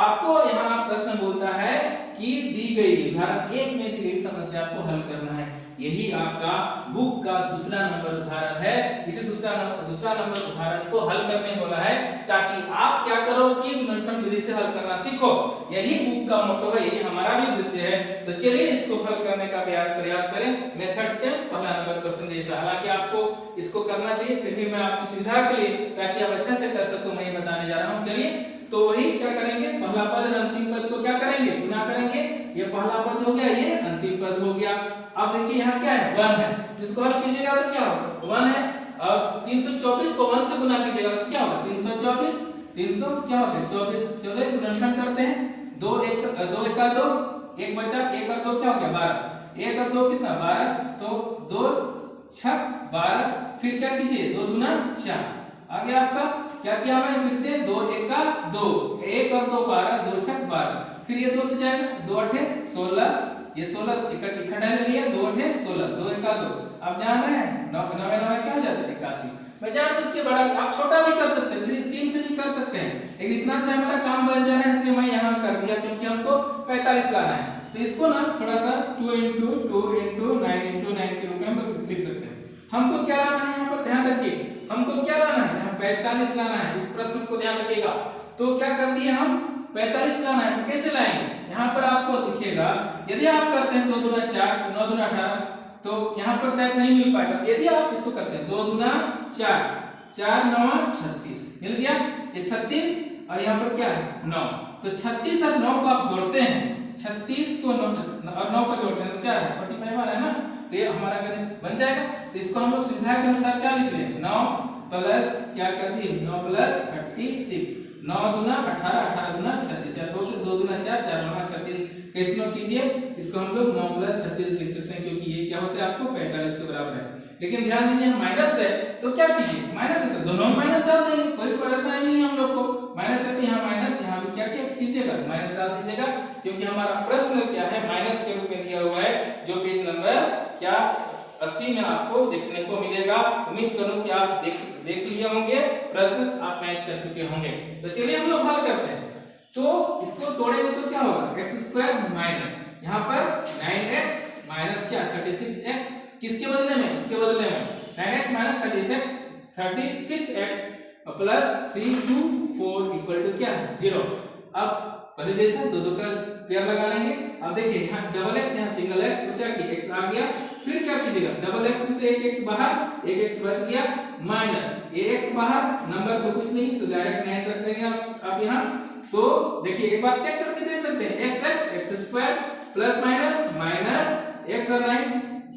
आपको यहाँ प्रश्न बोलता है कि दी गई उदाहरण 1 में दी गई समस्या को हल करना है। यही आपका बुक का दूसरा नंबर उदाहरण है। इसे दूसरा नंबर उदाहरण को हल करने बोला है ताकि आप क्या करो कि गुणनफल विधि से हल करना सीखो। यही बुक का मोटो है, यही हमारा भी उद्देश्य है। तो चलिए इसको हल करने का प्रयास करें मेथड से। पहला नंबर क्वेश्चन जैसा, हालांकि आपको इसको करना चाहिए, फिर भी मैं आपकी सुविधा के लिए ताकि आप अच्छे से कर सको मैं ये बताने जा रहा हूँ। चलिए तो वही क्या करेंगे, पहला पद और अंतिम पद को क्या करेंगे, गुना करेंगे। ये पहला पद हो गया, ये अंतिम पद हो गया। अब देखिए यहाँ क्या है 1 है, जिसको हल कीजिएगा तो क्या होगा 1 है। अब 324 को 1 से गुना कीजिएगा तो क्या होगा 324, 300 क्या होगा 24। चलो गुणनफल करते हैं, 2 1 2 1 2, 1 बचा, 1 और 2 क्या हो गया 12, 1 और 2 कितना 12, तो 2 6 12। फिर क्या कीजिए 2 दूना 4 आ गया आपका। क्या किया मैं फिर से 2 1 2, 1 और 2 12, 2 6 12। फिर ये 2 से जाएगा, 2 8 16, ये 16 इकट्ठा ले लिया, 2 8 16, 2 1 2। आप जान रहे हैं 9 9 9 क्या हो जाता है 81। मैं जान उसके बड़ा आप छोटा भी कर सकते हैं, 3 से भी कर सकते हैं, लेकिन इतना से हमारा काम बन जा रहा है इसलिए मैं यहाँ कर दिया क्योंकि हमको 45 लाना है। तो इसको ना थोड़ा सा 2 into 9 into 9 के रूप में हम लोग लिख सकते हैं। हमको क्या लाना है यहाँ पर ध्यान रखिए, हमको क्या लाना है, यहाँ 45 लाना है। इस प्रश्न को ध्यान रखिएगा। तो क्या कर दिए हम, 45 लाना है। तो कैसे लाएंगे, यहाँ पर आपको दिखेगा, यदि आप करते हैं 2 दूना 4 तो 9 दूना 18, तो यहाँ पर शायद नहीं मिल पाएगा। यदि आप इसको करते हैं 2 दूना 4, 4 9 36, मिल गया ये 36 और यहाँ पर क्या है 9। तो 36 और 9 को आप जोड़ते हैं, 36 को 9 और 9 को जोड़ते हैं तो क्या है 45 वाला है ना। तो ये हमारा गणित बन जाएगा। तो इसको हम लोग सुविधा के अनुसार क्या लिख लें, 9 प्लस क्या कर दिए 9 प्लस 36, 9 दूना 18, 18 दूना 36, या 2 से 2 दूना 4, 4 9 36। कैसे नो कीजिए, इसको हम लोग 9 प्लस 36 लिख सकते हैं, क्योंकि ये क्या होता है आपको 45 के बराबर है। लेकिन ध्यान दीजिए माइनस है तो क्या कीजिए, माइनस है तो दोनों माइनस डाल देंगे, कोई परेशानी नहीं है हम लोग को। माइनस है तो यहाँ माइनस, यहाँ भी क्या कीजिएगा माइनस डाल दीजिएगा, क्योंकि हमारा प्रश्न क्या है माइनस के रूप में दिया हुआ है, जो पेज नंबर क्या 80 में आपको देखने को मिलेगा। उम्मीद करूं कि आप देख लिए होंगे, प्रश्न आप मैच कर चुके होंगे। तो चलिए हम लोग हल करते हैं। तो इसको तोड़ेंगे तो क्या होगा, एक्स स्क्वायर माइनस यहाँ पर 9x माइनस क्या 36x, किसके बदले में, इसके बदले में 9x minus 36x plus 3 2 4 equal to क्या 0। अब पहले जैसा दो का पेयर लगा लेंगे। अब देखिए यहाँ डबल एक्स, यहाँ सिंगल एक्स, तो क्या की एक्स आ गया, फिर क्या कीजिएगा डबल एक्स में से एक एक्स बाहर, एक एक्स बच गया, माइनस ये एक्स बाहर, नंबर तो कुछ नहीं तो डायरेक्ट 9 रख देंगे आप यहाँ। तो देखिए एक बार चेक करके देख सकते हैं, x square plus minus x और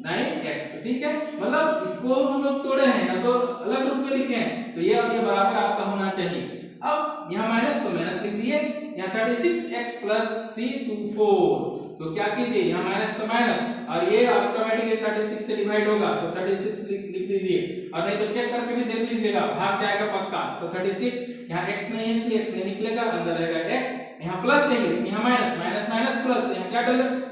9x, तो ठीक है। मतलब इसको हम लोग तोड़े हैं या तो अलग रूप में लिखे हैं, तो ये और ये बराबर आपका होना चाहिए। अब यहाँ माइनस तो माइनस लिख दिए, यहाँ 36x प्लस 3 2 4, तो क्या कीजिए यहाँ माइनस तो माइनस और ये ऑटोमेटिकली 36 से डिवाइड होगा, तो 36 लिख दीजिए, और नहीं तो चेक करके भी देख लीजिएगा भाग जाएगा पक्का। तो 36 यहाँ x नहीं है इसलिए x नहीं निकलेगा, अंदर रहेगा x, यहाँ प्लस चाहिए, यहाँ माइनस प्लस, यहाँ क्या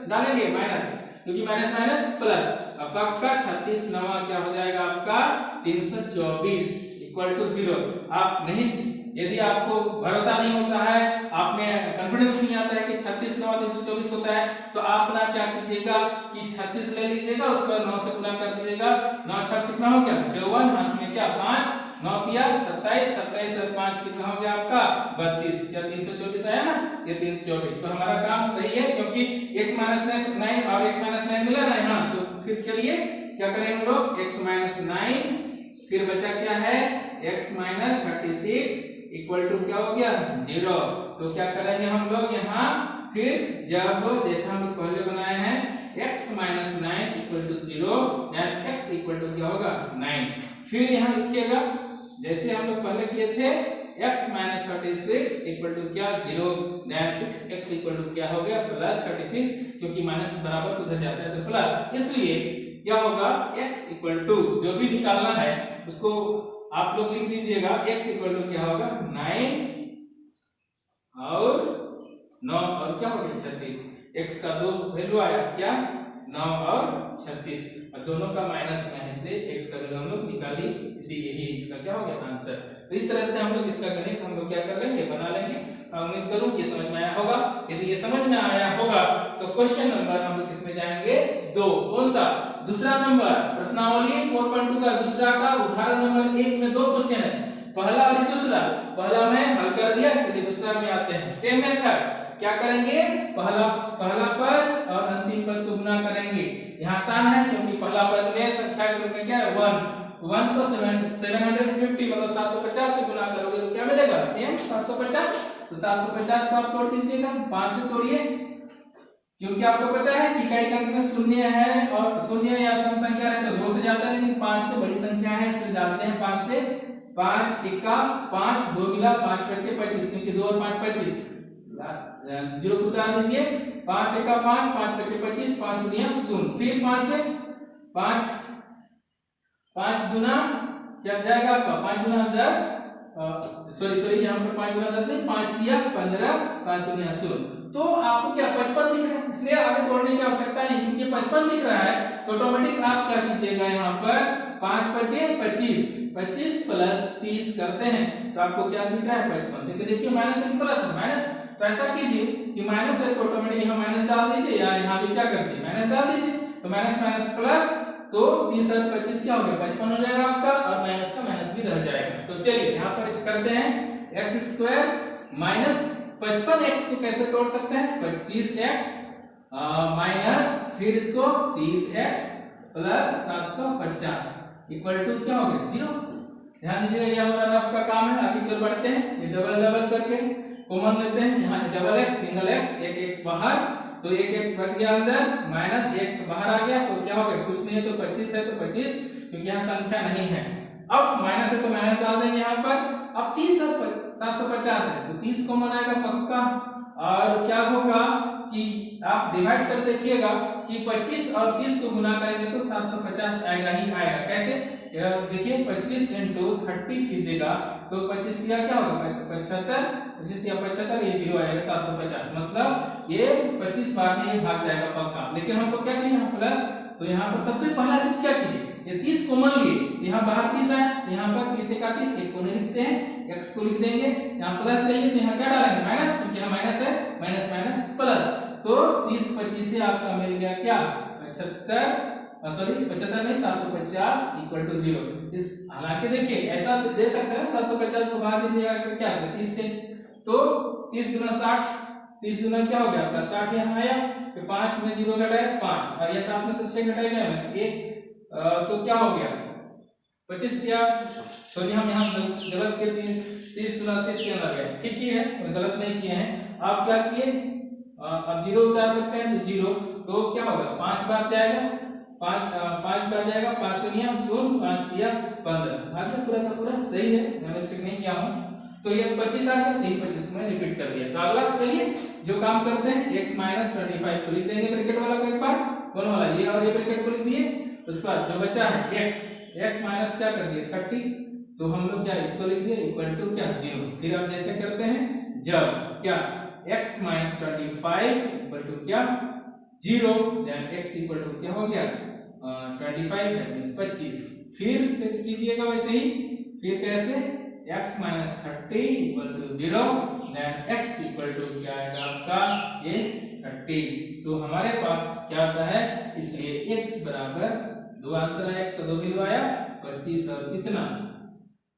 डालेंगे माइनस, क्योंकि माइनस माइनस प्लस, आपका 36 नवा क्या हो जाएगा आपका 324 इक्वल टू 0। आप नहीं, यदि आपको भरोसा नहीं होता है, आप में कॉन्फिडेंस नहीं आता है कि 36 9 324 होता है, तो आप ना क्या कीजिएगा कि 36 ले लीजिएगा, उसको 9 से गुना कर दीजिएगा, 9 6 कितना हो गया 54, हाथ में क्या 5, 9 तिया 27, 27 और 5 कितना हो गया आपका 32, क्या 324 आया ना, ये 324। तो हमारा काम सही है, क्योंकि x माइनस 9 और x माइनस 9 मिला ना यहाँ, तो फिर चलिए क्या करें हम लोग, x माइनस 9 फिर बचा क्या है x माइनस 36 इक्वल टू क्या हो गया 0। तो क्या करेंगे हम लोग यहाँ, फिर जब जैसा हम लोग पहले बनाए हैं x माइनस 9 इक्वल टू 0, यानी x इक्वल टू क्या होगा 9, फिर यहाँ लिखिएगा जैसे हम लोग पहले किए थे x माइनस 36 इक्वल टू क्या 0, देन x इक्वल टू क्या हो गया प्लस 36, क्योंकि माइनस बराबर सुधर जाता है तो प्लस, इसलिए क्या होगा x इक्वल टू जो भी निकालना है उसको आप लोग लिख दीजिएगा, x इक्वल टू क्या होगा 9 और 9 और क्या हो गया 36, x का दो वैल्यू आया क्या 9 और 36, और दोनों का माइनस में है इसलिए x का वैल्यू हम लोग निकाली, इसी यही इसका क्या हो गया आंसर। तो इस तरह से हम लोग इसका गणित हम लोग क्या कर लेंगे बना लेंगे। उम्मीद करूं कि समझ में आया होगा। यदि ये समझ में आया होगा तो क्वेश्चन नंबर हम लोग किसमें जाएंगे 2, कौन सा दूसरा नंबर, प्रश्नावली 4.2 का दूसरा का उदाहरण नंबर 1 में 2 क्वेश्चन है, पहला और दूसरा। पहला मैं हल कर दिया, चलिए दूसरा में आते हैं। सेम मेथड, क्या करेंगे पहला पद और अंतिम पद को गुना करेंगे। यहाँ आसान है क्योंकि पहला पद में संख्या के रूप में क्या है 1 को 750 मतलब 750 से गुना करोगे तो क्या मिलेगा सेम 750। तो 750 को आप तोड़ दीजिएगा, 5 से तोड़िए, क्योंकि आपको पता है कि कई अंक में शून्य है और शून्य या सम संख्या है तो 2 से जाता है, लेकिन 5 से बड़ी संख्या है इसलिए डालते हैं 5 से। 5 इक्का 5, 2 मिला 5 बचे 25, क्योंकि 2 और 5 25, 0 को उतार दीजिए, 5 इक्का 5, 5 बचे 25, 5 शून्य 0, फिर 5 से 5 गुना क्या जाएगा आपका 5 गुना 10, सॉरी यहाँ पर 5 गुना 10 नहीं, 5 दिया 15, 5 शून्य 0। तो आपको क्या 55 दिख रहा है, इसलिए आगे तोड़ने की आवश्यकता नहीं, क्योंकि 55 दिख रहा है तो ऑटोमेटिक आप क्या कीजिएगा यहाँ पर 5 पचे 25, 25 प्लस 30 करते हैं तो आपको क्या दिख रहा है 55। लेकिन देखिए माइनस है प्लस है माइनस, तो ऐसा कीजिए कि माइनस है तो ऑटोमेटिक यहाँ माइनस डाल दीजिए या यहाँ भी क्या करते हैं माइनस डाल दीजिए, तो माइनस माइनस प्लस, तो 3 और 25 क्या हो गया 55 हो जाएगा आपका, और माइनस का माइनस भी रह जाएगा। तो चलिए यहाँ पर करते हैं एक्स स्क्वायर माइनस 55x को कैसे तोड़ सकते हैं 25x माइनस फिर इसको 30x प्लस 750 इक्वल टू क्या हो गया 0। ध्यान दीजिएगा ये हमारा रफ का काम है, आगे की ओर बढ़ते हैं, ये डबल डबल करके कॉमन लेते हैं, यहाँ डबल x सिंगल x, एक x बाहर, तो एक x बच गया अंदर, माइनस x बाहर आ गया, तो क्या हो गया कुछ नहीं है तो 25 है तो 25, क्योंकि यहाँ संख्या नहीं है। अब माइनस है तो माइनस डाल देंगे यहाँ पर, अब 30 और 750 है तो 30 कॉमन आएगा पक्का, और क्या होगा कि आप डिवाइड कर देखिएगा कि 25 और 30 को गुना करेंगे तो 750 आएगा ही आएगा। कैसे देखिए 25 into 30 कीजिएगा तो 25 दिया क्या होगा 75, 25 दिया 75, ये 0 आएगा 750, मतलब ये 25 बार में ये भाग जाएगा पक्का। लेकिन हमको क्या चाहिए यहाँ प्लस, तो यहाँ पर सबसे पहला चीज क्या कीजिए ये 30 कॉमन लिए, यहाँ बाहर 30 है, यहाँ पर 30 एक 30 एक को नहीं लिखते हैं, x को लिख देंगे, यहाँ प्लस चाहिए तो यहाँ क्या डालेंगे माइनस, क्योंकि यहाँ माइनस है, माइनस माइनस प्लस, तो 30 25 से आपका मिल गया क्या 75, सॉरी 75 नहीं 750 इक्वल टू 0। इस हालांकि देखिए ऐसा दे सकते हैं 750 को भाग दीजिएगा क्या से 30 से, तो 30 गुना 60, 30 गुना क्या हो गया आपका 60 यहाँ आया, फिर 5 में 0 घटाए 5, और ये 7 में से 6 घटाया गया मैं 1, तो क्या हो गया 25 दिया, सॉरी हम यहाँ गलत किए 30 गुना 30 के अंदर गए, ठीक ही है गलत नहीं किए हैं। आप क्या किए अब 0 उतार सकते हैं तो 0, तो क्या होगा 5 बार जाएगा, 5 बार जाएगा, 5 शून्य 5 दिया 15 आ गया पूरा का पूरा सही है, मैं मिस्टेक नहीं किया हूँ। तो ये 25 आ गया, यही 25 को मैं रिपीट कर दिया। तो अगला चलिए जो काम करते हैं x माइनस 25 को लिख देंगे ब्रैकेट वाला को एक बार, कौन वाला ये और ये ब्रैकेट को लिख दिए, उसके बाद जो बचा है x माइनस क्या कर दिए 30, तो हम लोग क्या इसको लिख दिए इक्वल टू क्या 0। फिर आप जैसे करते हैं जब क्या x माइनस 25 इक्वल टू क्या 0, देन x इक्वल टू क्या हो गया 25 दैट मींस 25। फिर कीजिएगा वैसे ही, फिर कैसे x minus 30 equal to 0, then x equal to क्या आएगा आपका ये 30। तो हमारे पास क्या आता है, इसलिए x बराबर दो आंसर है, x का 2 बिंदु आया 25 और कितना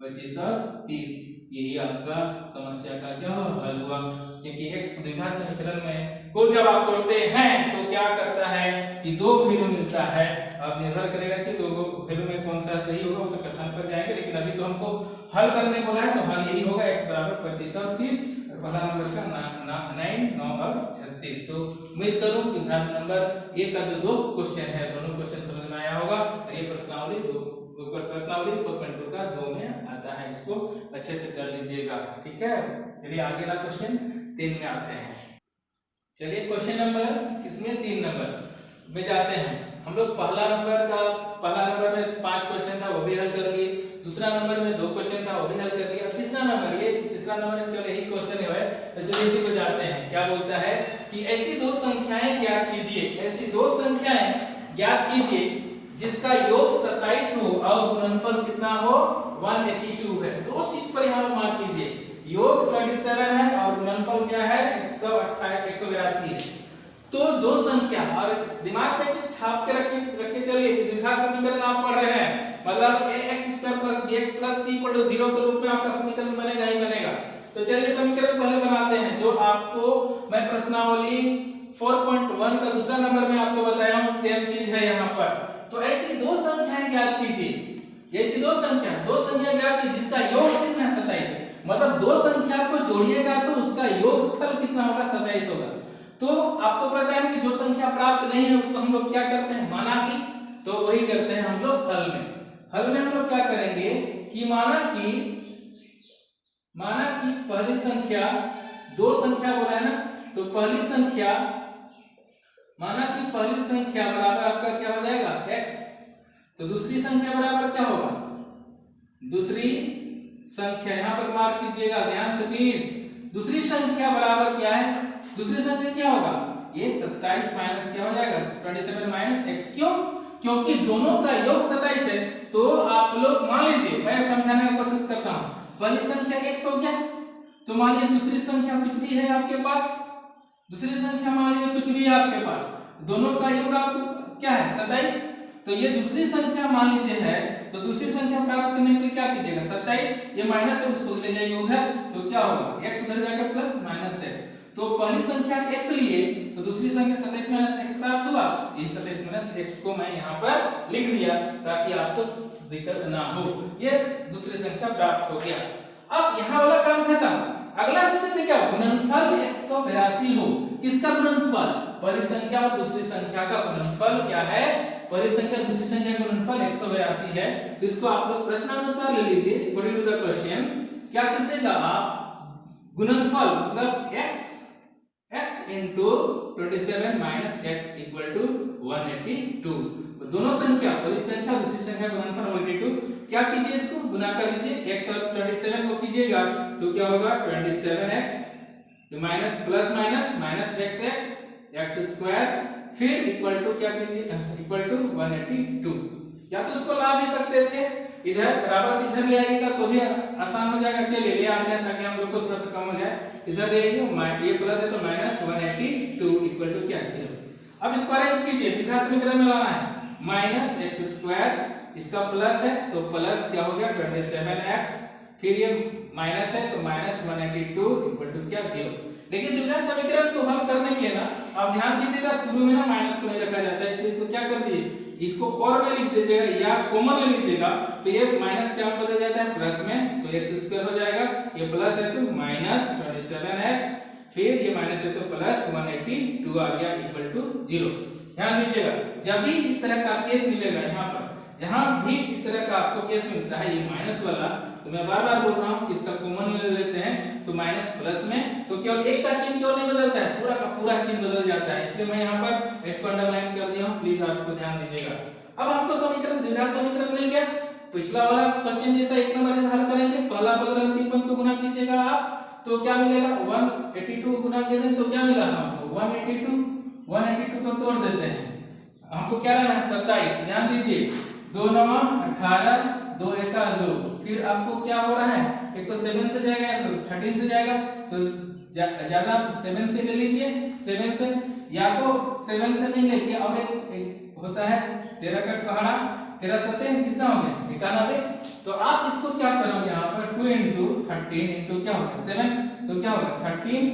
25 और 30, यही आपका समस्या का क्या हल हुआ। क्योंकि x द्विघात समीकरण में को जब आप तोड़ते हैं तो क्या करता है कि दो वैल्यू मिलता है, अब निर्भर करेगा कि दो वैल्यू में कौन सा सही होगा वो तो कथन पर जाएंगे, लेकिन अभी तो हमको हल करने बोला है, तो हल यही होगा x बराबर 25 और 30, और पहला नंबर का 9 9 और 36। तो उम्मीद करूं कि उदाहरण नंबर 1 का जो दो क्वेश्चन है दोनों क्वेश्चन समझ में आया होगा, और ये प्रश्नावली 4.2 का 2 में आता है, इसको अच्छे से कर लीजिएगा, ठीक है। चलिए आगे वाला क्वेश्चन 3 में आते हैं। चलिए क्वेश्चन नंबर किसमें 3 नंबर में जाते हैं हम लोग। पहला नंबर में 5 क्वेश्चन था वो भी हल कर लिए, दूसरा नंबर में 2 क्वेश्चन था वो भी हल कर लिया, तीसरा नंबर केवल यही क्वेश्चन है, तो चलिए इसी को जाते हैं। क्या बोलता है कि ऐसी दो संख्याएं ज्ञात कीजिए, ऐसी दो संख्याएं ज्ञात कीजिए जिसका योग 27 हो और गुणनफल कितना हो 182 है। दो चीज पर यहाँ मार्क कीजिए, योग 27 है और गुणनफल क्या है 182 है। तो दो संख्या, और दिमाग में चीज छाप के रखे चलिए कि द्विघात समीकरण आप पढ़ रहे हैं, मतलब ax² + bx + c = 0 के रूप में आपका समीकरण बनेगा ही बनेगा। तो चलिए समीकरण पहले बनाते हैं, जो आपको मैं प्रश्नावली 4.1 का दूसरा नंबर में आपको बताया हूं, सेम चीज है यहाँ पर। तो ऐसी दो संख्याएं ज्ञात कीजिए, ऐसी दो संख्या ज्ञात कीजिए जिसका योग कितना है 27 है, मतलब दो संख्या को जोड़िएगा तो उसका योगफल कितना होगा 27 होगा। तो आपको पता है कि जो संख्या प्राप्त नहीं है उसको हम लोग क्या करते हैं माना कि, तो वही करते हैं हम लोग हल में हम लोग क्या करेंगे कि माना कि पहली संख्या, दो संख्या बोला है ना, तो पहली संख्या माना कि पहली संख्या बराबर आपका क्या हो जाएगा x, तो दूसरी संख्या बराबर क्या होगा, दूसरी संख्या यहाँ पर मार्क कीजिएगा ध्यान से प्लीज, दूसरी संख्या बराबर क्या है, दूसरी संख्या क्या होगा ये 27 माइनस क्या हो जाएगा 27 माइनस x। क्यों? क्योंकि दोनों का योग 27 है, तो आप लोग मान लीजिए, मैं समझाने की कोशिश करता हूं, पहली संख्या x हो गया, तो मान लीजिए दूसरी संख्या कुछ भी है आपके पास, दूसरी संख्या मान लीजिए कुछ भी है आपके पास, दोनों का योग आपको क्या है 27, तो ये दूसरी संख्या मान लीजिए है, तो दूसरी संख्या प्राप्त करने के लिए क्या कीजिएगा 27, ये माइनस है उसको ले जाइए उधर, तो क्या होगा x उधर जाकर प्लस माइनस x, तो पहली संख्या x लिए तो दूसरी संख्या 27 माइनस x प्राप्त हुआ, ये 27 माइनस x को मैं यहाँ पर लिख दिया ताकि आपको दिक्कत ना हो, ये दूसरी संख्या प्राप्त हो गया। अब यहाँ वाला काम खत्म, अगला स्टेप में क्या गुणनफल 182 हो, किसका गुणनफल, पहली संख्या और दूसरी संख्या का गुणनफल क्या है, पहली संख्या दूसरी संख्या का गुणनफल 182 है, तो इसको आप लोग प्रश्नानुसार ले लीजिए, अकॉर्डिंग टू द क्वेश्चन क्या कीजिएगा आप गुणनफल मतलब x into 27 minus x equal to 182, दोनों संख्या पहली संख्या दूसरी संख्या का गुणनफल 182, क्या कीजिए इसको गुना कर लीजिए, x और 27 को कीजिएगा तो क्या होगा 27x minus plus minus minus x square, फिर इक्वल टू क्या कीजिए इक्वल टू 182, या तो इसको ला भी सकते थे, इधर बराबर से इधर ले आइएगा तो भी आसान हो जाएगा, चलिए ले आते हैं ताकि हम लोग को थोड़ा सा कम हो जाए, इधर ले आइए ये प्लस है तो माइनस 182 इक्वल टू क्या 0। अब इसको अरेंज कीजिए, दिखा समीकरण में लाना है, माइनस x स्क्वायर इसका प्लस है तो प्लस क्या हो गया 27x, फिर ये माइनस है तो माइनस 182 इक्वल टू क्या 0। लेकिन द्विघात समीकरण को हल करने के लिए ना आप ध्यान दीजिएगा शुरू में ना माइनस को नहीं रखा जाता है, इसलिए इसको क्या कर दिए इसको और में लिख दीजिएगा या कॉमन ले लीजिएगा, तो ये माइनस क्या बदल जाता है प्लस में, तो x स्क्वायर हो जाएगा, ये प्लस है तो माइनस 27x, फिर ये माइनस है तो प्लस 182 आ गया इक्वल टू 0। ध्यान दीजिएगा जब भी इस तरह का केस मिलेगा, यहाँ पर जहां भी इस तरह का आपको केस मिलता है ये माइनस वाला, तो मैं बार बार बोल रहा हूँ इसका कॉमन ले लेते हैं, तो माइनस प्लस में तो केवल एक का चिन्ह क्यों नहीं बदलता है, पूरा का पूरा चिन्ह बदल जाता है, इसलिए मैं यहाँ पर इसको अंडरलाइन कर दिया हूँ, प्लीज आपको ध्यान दीजिएगा। अब हमको समीकरण द्विघात समीकरण मिल गया, पिछला वाला क्वेश्चन जैसा एक नंबर से हल करेंगे, पहला पद अंतिम पद को गुना कीजिएगा आप तो क्या मिलेगा 182 गुना करें तो क्या मिला हमको 182 को तोड़ देते हैं, हमको क्या लेना है 27, ध्यान दीजिए 2 9 18 2 1 2, फिर आपको क्या हो रहा है एक तो 7 से जाएगा तो 13 से जाएगा, तो ज्यादा 7 से ले लीजिए, 7 से या तो 7 से नहीं लेके और एक होता है 13 का पहाड़ा 13 7 कितना हो गया 91, तो आप इसको क्या करोगे यहाँ पर 2 into 13 into क्या होगा 7, तो क्या होगा 13,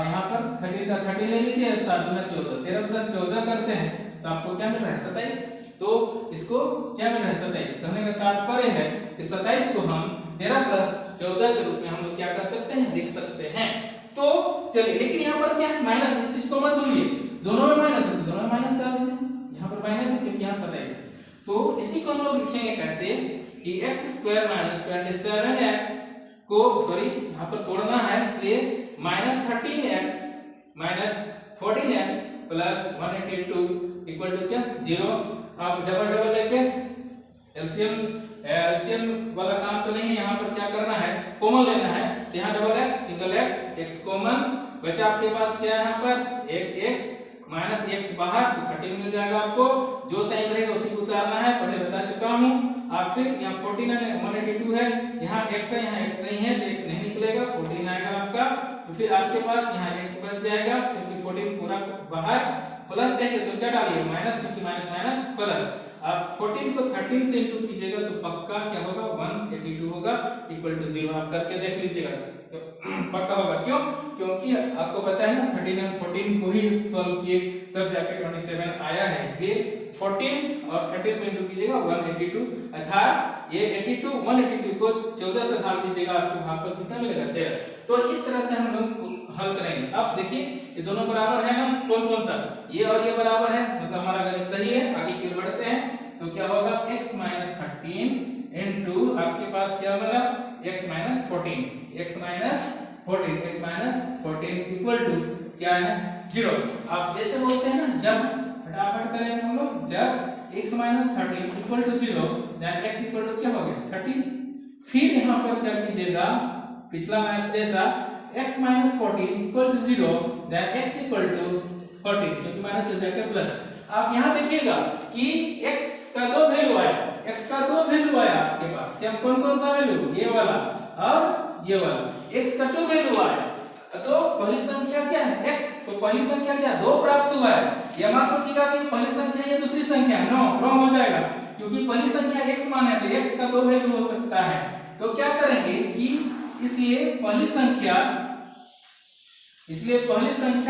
यहाँ पर 13 का 30 ले लीजिए 7 दूना 14, 13 प्लस 14 करते हैं तो आपको क्या मिल रहा है 27, तो इसको क्या मिल रहा है 27, कहने का तात्पर्य है कि 27 को हम 13 प्लस 14 के रूप में हम लोग क्या कर सकते हैं लिख सकते हैं। तो चलिए लेकिन यहाँ पर क्या है माइनस, इस चीज को मत भूलिए, दोनों में माइनस है दोनों में माइनस डाल दीजिए, यहाँ पर माइनस है क्योंकि यहाँ 27 है, तो इसी को हम लोग लिखेंगे कैसे कि x स्क्वायर माइनस 27x को सॉरी यहाँ पर तोड़ना है, इसलिए minus 13x minus 14x plus 182 equal to क्या 0। आप डबल डबल लेके एलसीएम वाला काम तो नहीं है, यहाँ पर क्या करना है कॉमन लेना है, यहाँ double x single x common बचा, आपके पास क्या है यहाँ पर एक x माइनस x बाहर तो 13 मिल जाएगा आपको, जो साइन रहेगा उसी को उतारना है, पहले बता चुका हूँ। आप फिर यहाँ 14 है 182 है, यहाँ x है यहाँ x नहीं है तो x नहीं निकलेगा 14 आएगा आपका, तो फिर आपके पास यहाँ x बच जाएगा क्योंकि 14 पूरा बाहर, प्लस चाहिए तो क्या डालिए माइनस, क्योंकि माइनस माइनस प्लस, आप 14 को 13 से इंटू कीजिएगा तो पक्का क्या होगा 182 होगा इक्वल टू 0, आप करके देख लीजिएगा तो पक्का होगा, क्यों क्योंकि आपको पता है ना 13 और 14 को ही सॉल्व किए तब जाके 27 आया है, इसलिए 14 और 13 में इंटू कीजिएगा 182, अर्थात ये 82 182 को 14 से भाग दीजिएगा आपको भागफल कितना मिलेगा 13। तो इस तरह से हम लोग हल करेंगे। अब देखिए ये दोनों बराबर है ना, कौन कौन सा ये और ये बराबर है, मतलब हमारा गणित सही है, आगे की ओर बढ़ते हैं तो क्या होगा x माइनस 13 इनटू आपके पास क्या मिला x माइनस 14 इक्वल टू क्या है 0। आप जैसे बोलते हैं ना जब फटाफट करेंगे हम लोग, जब x minus 13 equal to 0 then x equal to क्या हो गया 30, फिर यहाँ पर क्या कीजिएगा पिछला मैथ जैसा x minus 14 equal to 0 then x equal to 14, क्योंकि माइनस हो जाएगा प्लस। आप यहाँ देखिएगा कि x का दो वैल्यू आया, x का दो वैल्यू आया आपके पास, क्या कौन कौन सा वैल्यू, ये वाला और ये वाला, x का दो वैल्यू आया, तो पहली संख्या क्या है x, तो पहली संख्या क्या दो प्राप्त हुआ है, यह मान सोचिएगा कि पहली संख्या ये दूसरी संख्या, नो रॉन्ग हो जाएगा, क्योंकि पहली संख्या x माना है तो x का दो वैल्यू हो सकता है। तो क्या करेंगे कि इसलिए पहली संख्या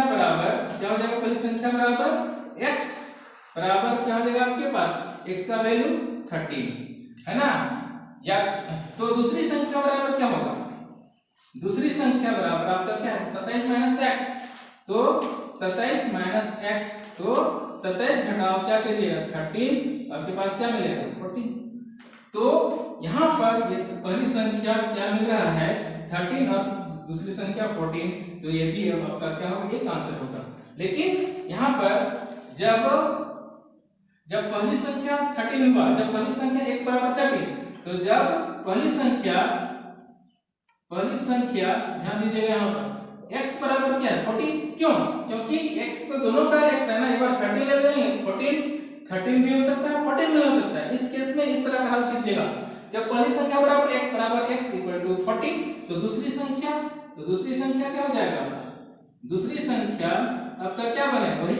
बराबर क्या हो जाएगा, पहली संख्या बराबर x बराबर क्या हो जाएगा आपके पास, x का वैल्यू 13 है ना, या तो दूसरी संख्या बराबर क्या होगा, दूसरी संख्या बराबर आपका क्या है 27 माइनस x, तो 27 माइनस x, तो 27 घटाओ क्या करिएगा 13, आपके पास क्या मिलेगा 14। तो यहाँ पर ये पहली संख्या क्या मिल रहा है 13 और दूसरी संख्या 14, तो ये भी अब आपका क्या होगा एक आंसर होगा। लेकिन यहाँ पर जब पहली संख्या 13 हुआ, जब पहली संख्या x बराबर 13, तो जब पहली संख्या ध्यान दीजिएगा यहाँ पर x बराबर क्या है 14, क्यों, क्योंकि x तो दोनों का x है ना, एक बार 13 ले लेंगे 13 भी हो सकता है 14 भी हो सकता है। इस केस में इस तरह का हल कीजिएगा, जब पहली संख्या बराबर x इक्वल टू 40, तो दूसरी संख्या क्या हो जाएगा, दूसरी संख्या आपका क्या बने वही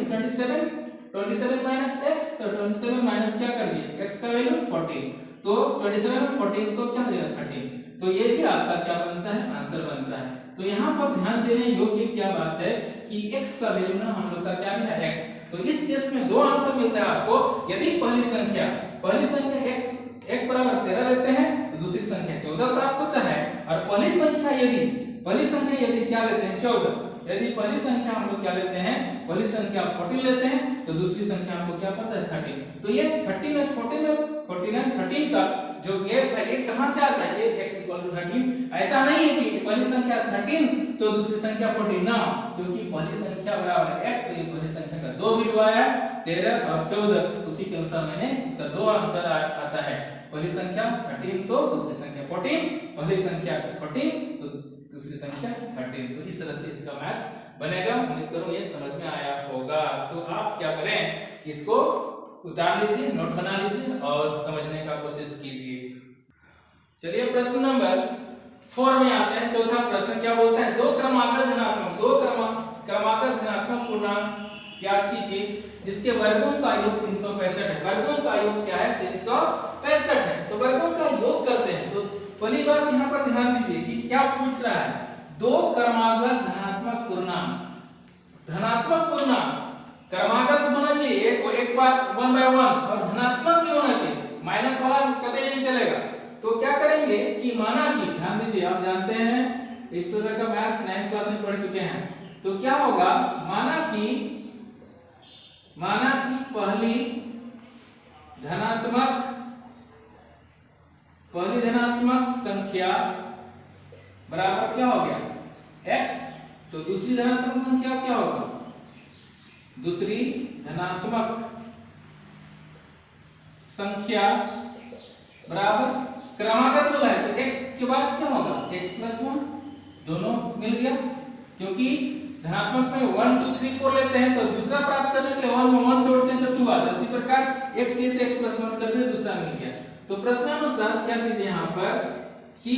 27 माइनस x, तो 27 माइनस क्या कर दिए x का वैल्यू 14, तो 27 और 14 तो क्या हो जाएगा 13, तो ये भी आपका क्या बनता है आंसर बनता है। तो यहाँ पर ध्यान देने योग्य क्या बात है कि x का वैल्यू ना हम लोग का क्या है x, तो इस केस में दो आंसर मिलता है आपको, यदि पहली संख्या x बराबर 13 लेते हैं तो दूसरी संख्या 14 प्राप्त होता है, और पहली संख्या यदि क्या लेते हैं 14, यदि पहली संख्या हम लोग क्या लेते हैं, पहली संख्या 14 लेते हैं तो दूसरी संख्या हमको क्या पता है 13, तो ये 13 और 13 का जो गैप है ये कहां से आता है, ये x इक्वल टू 13, ऐसा नहीं है कि पहली संख्या 13 तो दूसरी संख्या 14 ना, क्योंकि पहली संख्या बराबर है x, तो ये पहली संख्या का दो वैल्यू आया 13 और 14, उसी के अनुसार मैंने इसका दो आंसर आता है, पहली संख्या 13 तो दूसरी संख्या 14, पहली संख्या 14 तो दूसरी संख्या 13, तो इस तरह से इसका मैथ बनेगा। उम्मीद करूं ये समझ में आया होगा। तो आप क्या करें, इसको उतार लीजिए, नोट बना लीजिए और समझने का कोशिश कीजिए। चलिए प्रश्न नंबर 4 में आते हैं। चौथा प्रश्न क्या बोलता है, दो क्रमागत धनात्मक पूर्णांक ज्ञात कीजिए जिसके वर्गों का योग 365 है। वर्गों का योग क्या है 365 है, तो वर्गों का योग करते हैं। तो पहली बात यहाँ पर ध्यान दीजिए कि क्या पूछ रहा है, दो क्रमागत धनात्मक पूर्णांक क्रमागत होना चाहिए, एक बार 1 by 1 और धनात्मक भी होना चाहिए, माइनस वाला कतई नहीं चलेगा। तो क्या करेंगे कि माना कि ध्यान दीजिए, आप जानते हैं इस तरह का मैथ 9th क्लास में पढ़ चुके हैं, तो क्या होगा, माना कि पहली धनात्मक संख्या बराबर क्या हो गया x, तो दूसरी धनात्मक संख्या क्या होगा, दूसरी धनात्मक संख्या बराबर क्रमागत बोला है तो x के बाद क्या होगा x + 1, दोनों मिल गया, क्योंकि धनात्मक में 1 2 3 4 लेते हैं तो दूसरा प्राप्त करने के लिए 1 में 1 जोड़ते हैं तो 2 आता है। उसी प्रकार x लिए तो x + 1 कर दिए, दूसरा मिल गया। तो प्रश्नानुसार क्या कीजिए यहाँ पर कि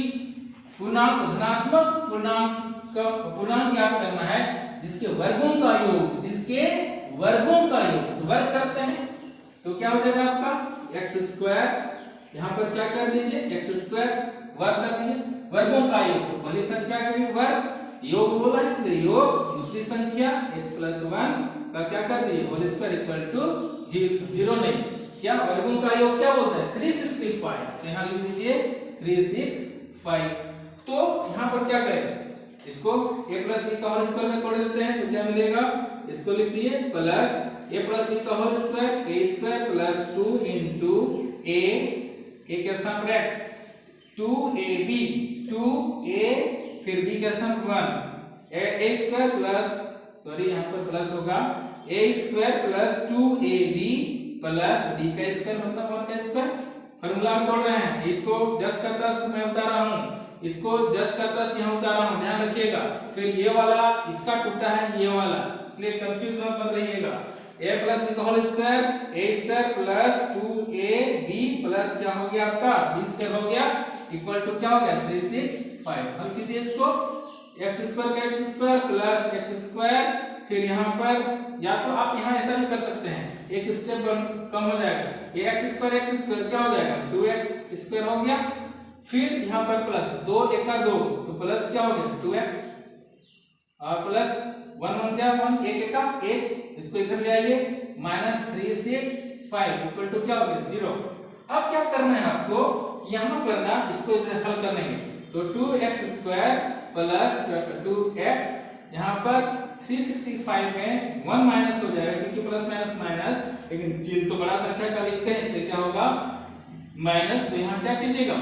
धनात्मक पूर्णांक ज्ञात करना है जिसके वर्गों का योग, तो वर्ग करते हैं तो क्या हो जाएगा आपका x², यहाँ पर क्या कर दीजिए x² वर्ग कर दीजिए, वर्गों का योग, तो पहली संख्या के वर्ग योग बोला है इसलिए योग, दूसरी संख्या x + 1 का क्या कर दिए होल स्क्वायर इक्वल टू 0 नहीं, क्या वर्गों का योग क्या बोलते हैं 365, यहाँ लिख दीजिए 365। तो यहाँ पर क्या करें, इसको a + b का होल स्क्वायर में तोड़ देते हैं तो क्या मिलेगा, इसको लिख दिए प्लस a + b का होल स्क्वायर a² + 2 * a के स्थान पर x 2ab 2a फिर b के स्थान पर 1 a² प्लस सॉरी यहाँ पर प्लस होगा a² + 2ab प्लस b का स्क्वायर मतलब 1 का स्क्वायर, फार्मूला में तोड़ रहे हैं, इसको जस का तस मैं उतारा हूं, इसको जस का तस यहाँ उतारा हूं, ध्यान रखिएगा। फिर ये वाला इसका टूटा है ये वाला, इसलिए कंफ्यूज मत रहिएगा। a प्लस b का whole square a square plus 2ab plus क्या हो गया आपका b स्क्वायर हो गया इक्वल टू क्या हो गया 365। हल कीजिए इसको x स्क्वायर का x square plus x square, फिर यहाँ पर या तो आप यहाँ ऐसा भी कर सकते हैं, एक स्टेप कम हो जाएगा, ये x स्क्वायर क्या हो जाएगा 2x स्क्वायर हो गया, फिर यहाँ पर प्लस 2 एका 2 तो प्लस क्या हो गया 2x और प्लस 1 1 जा 1 1 एका 1, इसको इधर ले आइए माइनस 365 इक्वल टू क्या हो गया 0। अब क्या करना है आपको, यहाँ पर ना इसको इधर हल करने में, तो 2x स्क्वायर प्लस 2x यहाँ पर 365 में 1 माइनस हो जाएगा क्योंकि प्लस माइनस माइनस, लेकिन चिन्ह तो बड़ा संख्या का लिखते हैं इसलिए क्या होगा माइनस, तो यहाँ क्या कीजिएगा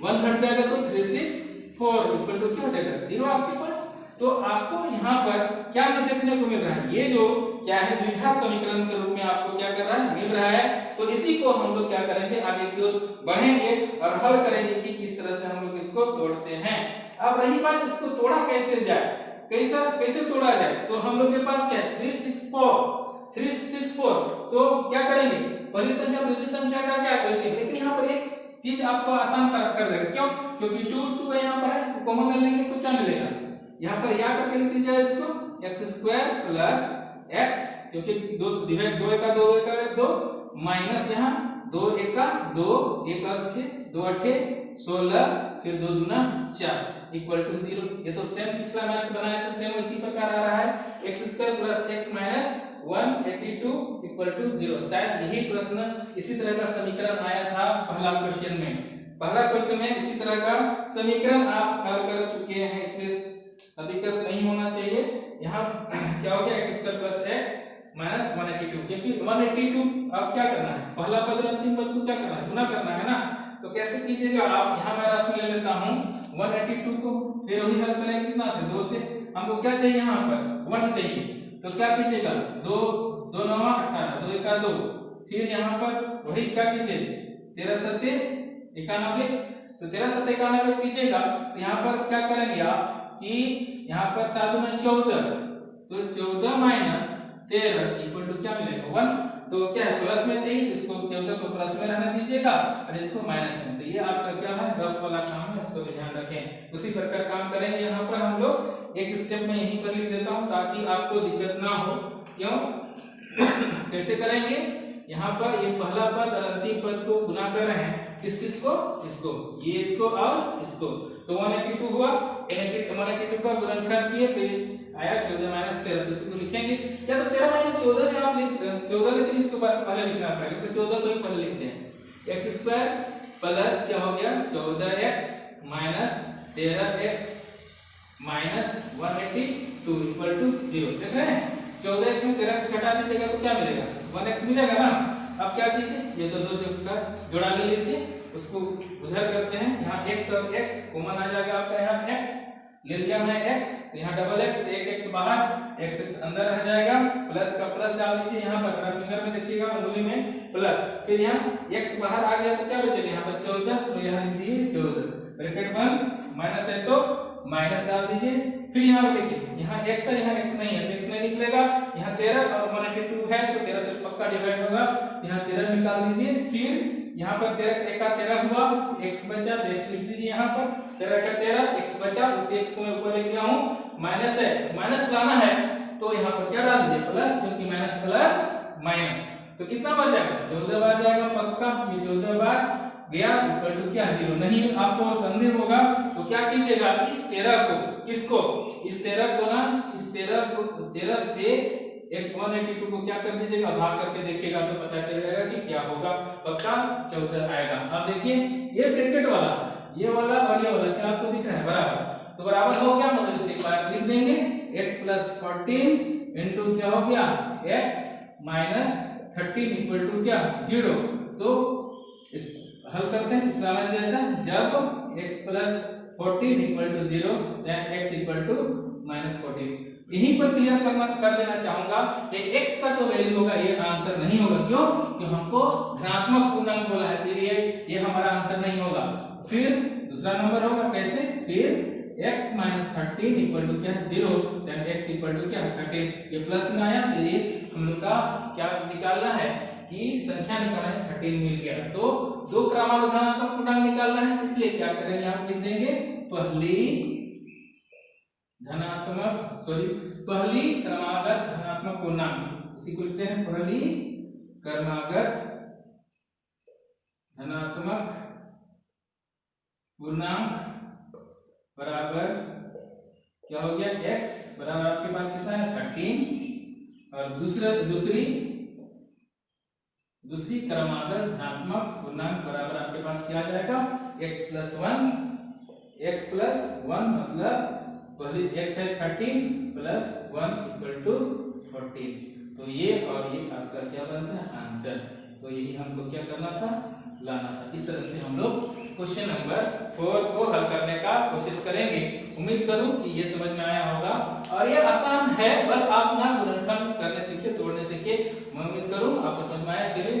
1 घट जाएगा तो 364 इक्वल टू क्या हो जाएगा 0 आपके पास। तो आपको यहाँ पर क्या देखने को मिल रहा है, ये जो क्या है द्विघात समीकरण के रूप में आपको क्या कर रहा है मिल रहा है। तो इसी को हम लोग क्या करेंगे आगे की ओर बढ़ेंगे और हल करेंगे कि किस तरह से हम लोग इसको तोड़ते हैं। अब रही बात इसको तोड़ा कैसे जाए, कैसे तोड़ा जाए, तो हम लोग के पास क्या है 364, तो क्या करेंगे पहली संख्या दूसरी संख्या का क्या वैसे, लेकिन यहाँ पर एक चीज आपको आसान कर देगा, क्यों, क्योंकि 2 है यहाँ पर है तो कॉमन ले लेंगे तो क्या मिलेगा, यहाँ पर या करके लिख दीजिए इसको x स्क्वायर प्लस x, क्योंकि 2 एका 2 माइनस यहाँ 2 एका 2 1 और 2 8 16 फिर 2 दूना 4 इक्वल टू 0। ये तो सेम पिछला मैथ बनाया था, सेम इसी प्रकार आ रहा है x square plus x minus 182 equal to 0। शायद यही प्रश्न इसी तरह का समीकरण आया था पहला क्वेश्चन में इसी तरह का समीकरण आप हल कर चुके हैं, इसमें दिक्कत नहीं होना चाहिए। यहाँ क्या हो गया x square plus x minus 182, क्योंकि 182 अब क्या करना है पहला पद और अंतिम पद को क्या करना है गुना करना है ना, तो कैसे कीजिएगा आप, यहाँ मैं रफ में ले लेता हूँ 182 को, फिर वही हल करेंगे कितना से 2 से, हमको क्या चाहिए यहाँ पर 1 चाहिए, तो क्या कीजिएगा 2 2 9 18 2 एका 2, फिर यहाँ पर वही क्या कीजिए 13 7 91, तो 13 7 91 कीजिएगा, तो यहाँ पर क्या करेंगे आप कि यहाँ पर 7 9 14, तो 14 माइनस 13 इक्वल टू क्या मिलेगा 1, तो क्या है प्लस में चाहिए, इसको 14 को प्लस में रहने दीजिएगा और इसको माइनस में, तो ये आपका क्या है रफ वाला काम है, इसको ध्यान रखें। उसी प्रकार काम करेंगे, यहाँ पर हम लोग एक स्टेप में यहीं पर लिख देता हूँ ताकि आपको दिक्कत ना हो, क्यों कैसे करेंगे, यहाँ पर ये पहला पद और अंतिम पद को गुना कर रहे हैं, किसको इसको, ये इसको और इसको, तो 182 हुआ, 182 का गुणनखंड किए तो आया 14 माइनस 13, तो इसको लिखेंगे या तो 13 माइनस 14 में आप लिख 14, लेकिन इसको पहले लिखना पड़ेगा, तो 14 को ही पहले लिखते हैं, x स्क्वायर प्लस क्या हो गया 14x minus 13x minus 182 equal to 0। देख रहे हैं 14x में 13x घटा दीजिएगा तो क्या मिलेगा 1x मिलेगा ना। अब क्या कीजिए ये दो का जोड़ा ले लीजिए, उसको उधर करते हैं, यहाँ x और x कॉमन आ जाएगा आपका, यहाँ x ले लिया मैं x, तो यहाँ डबल x, एक x बाहर x अंदर रह जाएगा, प्लस का प्लस डाल दीजिए, यहाँ पर अपना फिंगर में देखिएगा उंगली में प्लस, फिर यहाँ x बाहर आ गया तो क्या बचेगा यहाँ पर 14, तो यहाँ लिख दीजिए 14 ब्रैकेट बंद, माइनस है तो माइनस डाल दीजिए, फिर यहाँ पर देखिए यहाँ x है यहाँ x नहीं है तो x नहीं निकलेगा, यहाँ 13 और 182 है तो 13 से पक्का डिवाइड होगा, यहाँ 13 निकाल दीजिए, फिर यहाँ पर 13 एका 13 हुआ, x बचा तो x लिख दीजिए, यहाँ पर 13 का 13 x बचा, उसी x को मैं ऊपर लिख दिया हूँ, माइनस है माइनस लाना है तो यहाँ पर क्या डाल दीजिए प्लस, क्योंकि माइनस प्लस माइनस, तो कितना बार जाएगा 14 बार जाएगा पक्का, ये 14 बार गया इक्वल टू क्या 0। नहीं आपको संदेह होगा तो क्या कीजिएगा इस 13 को, किसको इस 13 को ना, इस 13 को 13 से एक 182 को क्या कर दीजिएगा भाग करके देखिएगा तो पता चल जाएगा कि क्या होगा, पक्का 14 आएगा। अब देखिए ये ब्रैकेट वाला ये वाला और ये वाला क्या आपको दिख रहा है बराबर, तो बराबर हो गया, मतलब इसके बाद लिख देंगे x प्लस 14 इंटू क्या हो गया x माइनस 13 इक्वल टू क्या 0। तो इस हल करते हैं पिछला वाला जैसा, जब x plus 14 equal to 0 then x equal to minus 14। यहीं पर क्लियर कर देना चाहूंगा कि x का जो वैल्यू होगा ये आंसर नहीं होगा, क्यों, क्योंकि हमको धनात्मक पूर्णांक बोला है, तो ये हमारा आंसर नहीं होगा। फिर दूसरा नंबर होगा कैसे, फिर x माइनस 13 इक्वल टू क्या है 0, देन x इक्वल टू क्या है 13। ये प्लस में आया, तो ये हम लोग का क्या निकालना है कि संख्या निकालना है 13 मिल गया। तो दो क्रमांक धनात्मक पूर्णांक निकालना है, इसलिए क्या करेंगे, आप लिख देंगे पहली क्रमागत धनात्मक पूर्णांक, उसी को लिखते हैं पहली क्रमागत धनात्मक पूर्णांक बराबर क्या हो गया, x बराबर आपके पास कितना है 13, और दूसरी क्रमागत धनात्मक पूर्णांक बराबर आपके पास क्या आ जाएगा x प्लस 1 मतलब पहले x है 13 प्लस 1 इक्वल टू 14। तो ये और ये आपका क्या बनता है आंसर। तो यही हमको क्या करना था, लाना था। इस तरह से हम लोग क्वेश्चन नंबर 4 को हल करने का कोशिश करेंगे। उम्मीद करूं कि ये समझ में आया होगा, और ये आसान है, बस आप ना गुणनखंड करने सीखिए, तोड़ने सीखिए। मैं उम्मीद करूं आपको समझ में आया। चलिए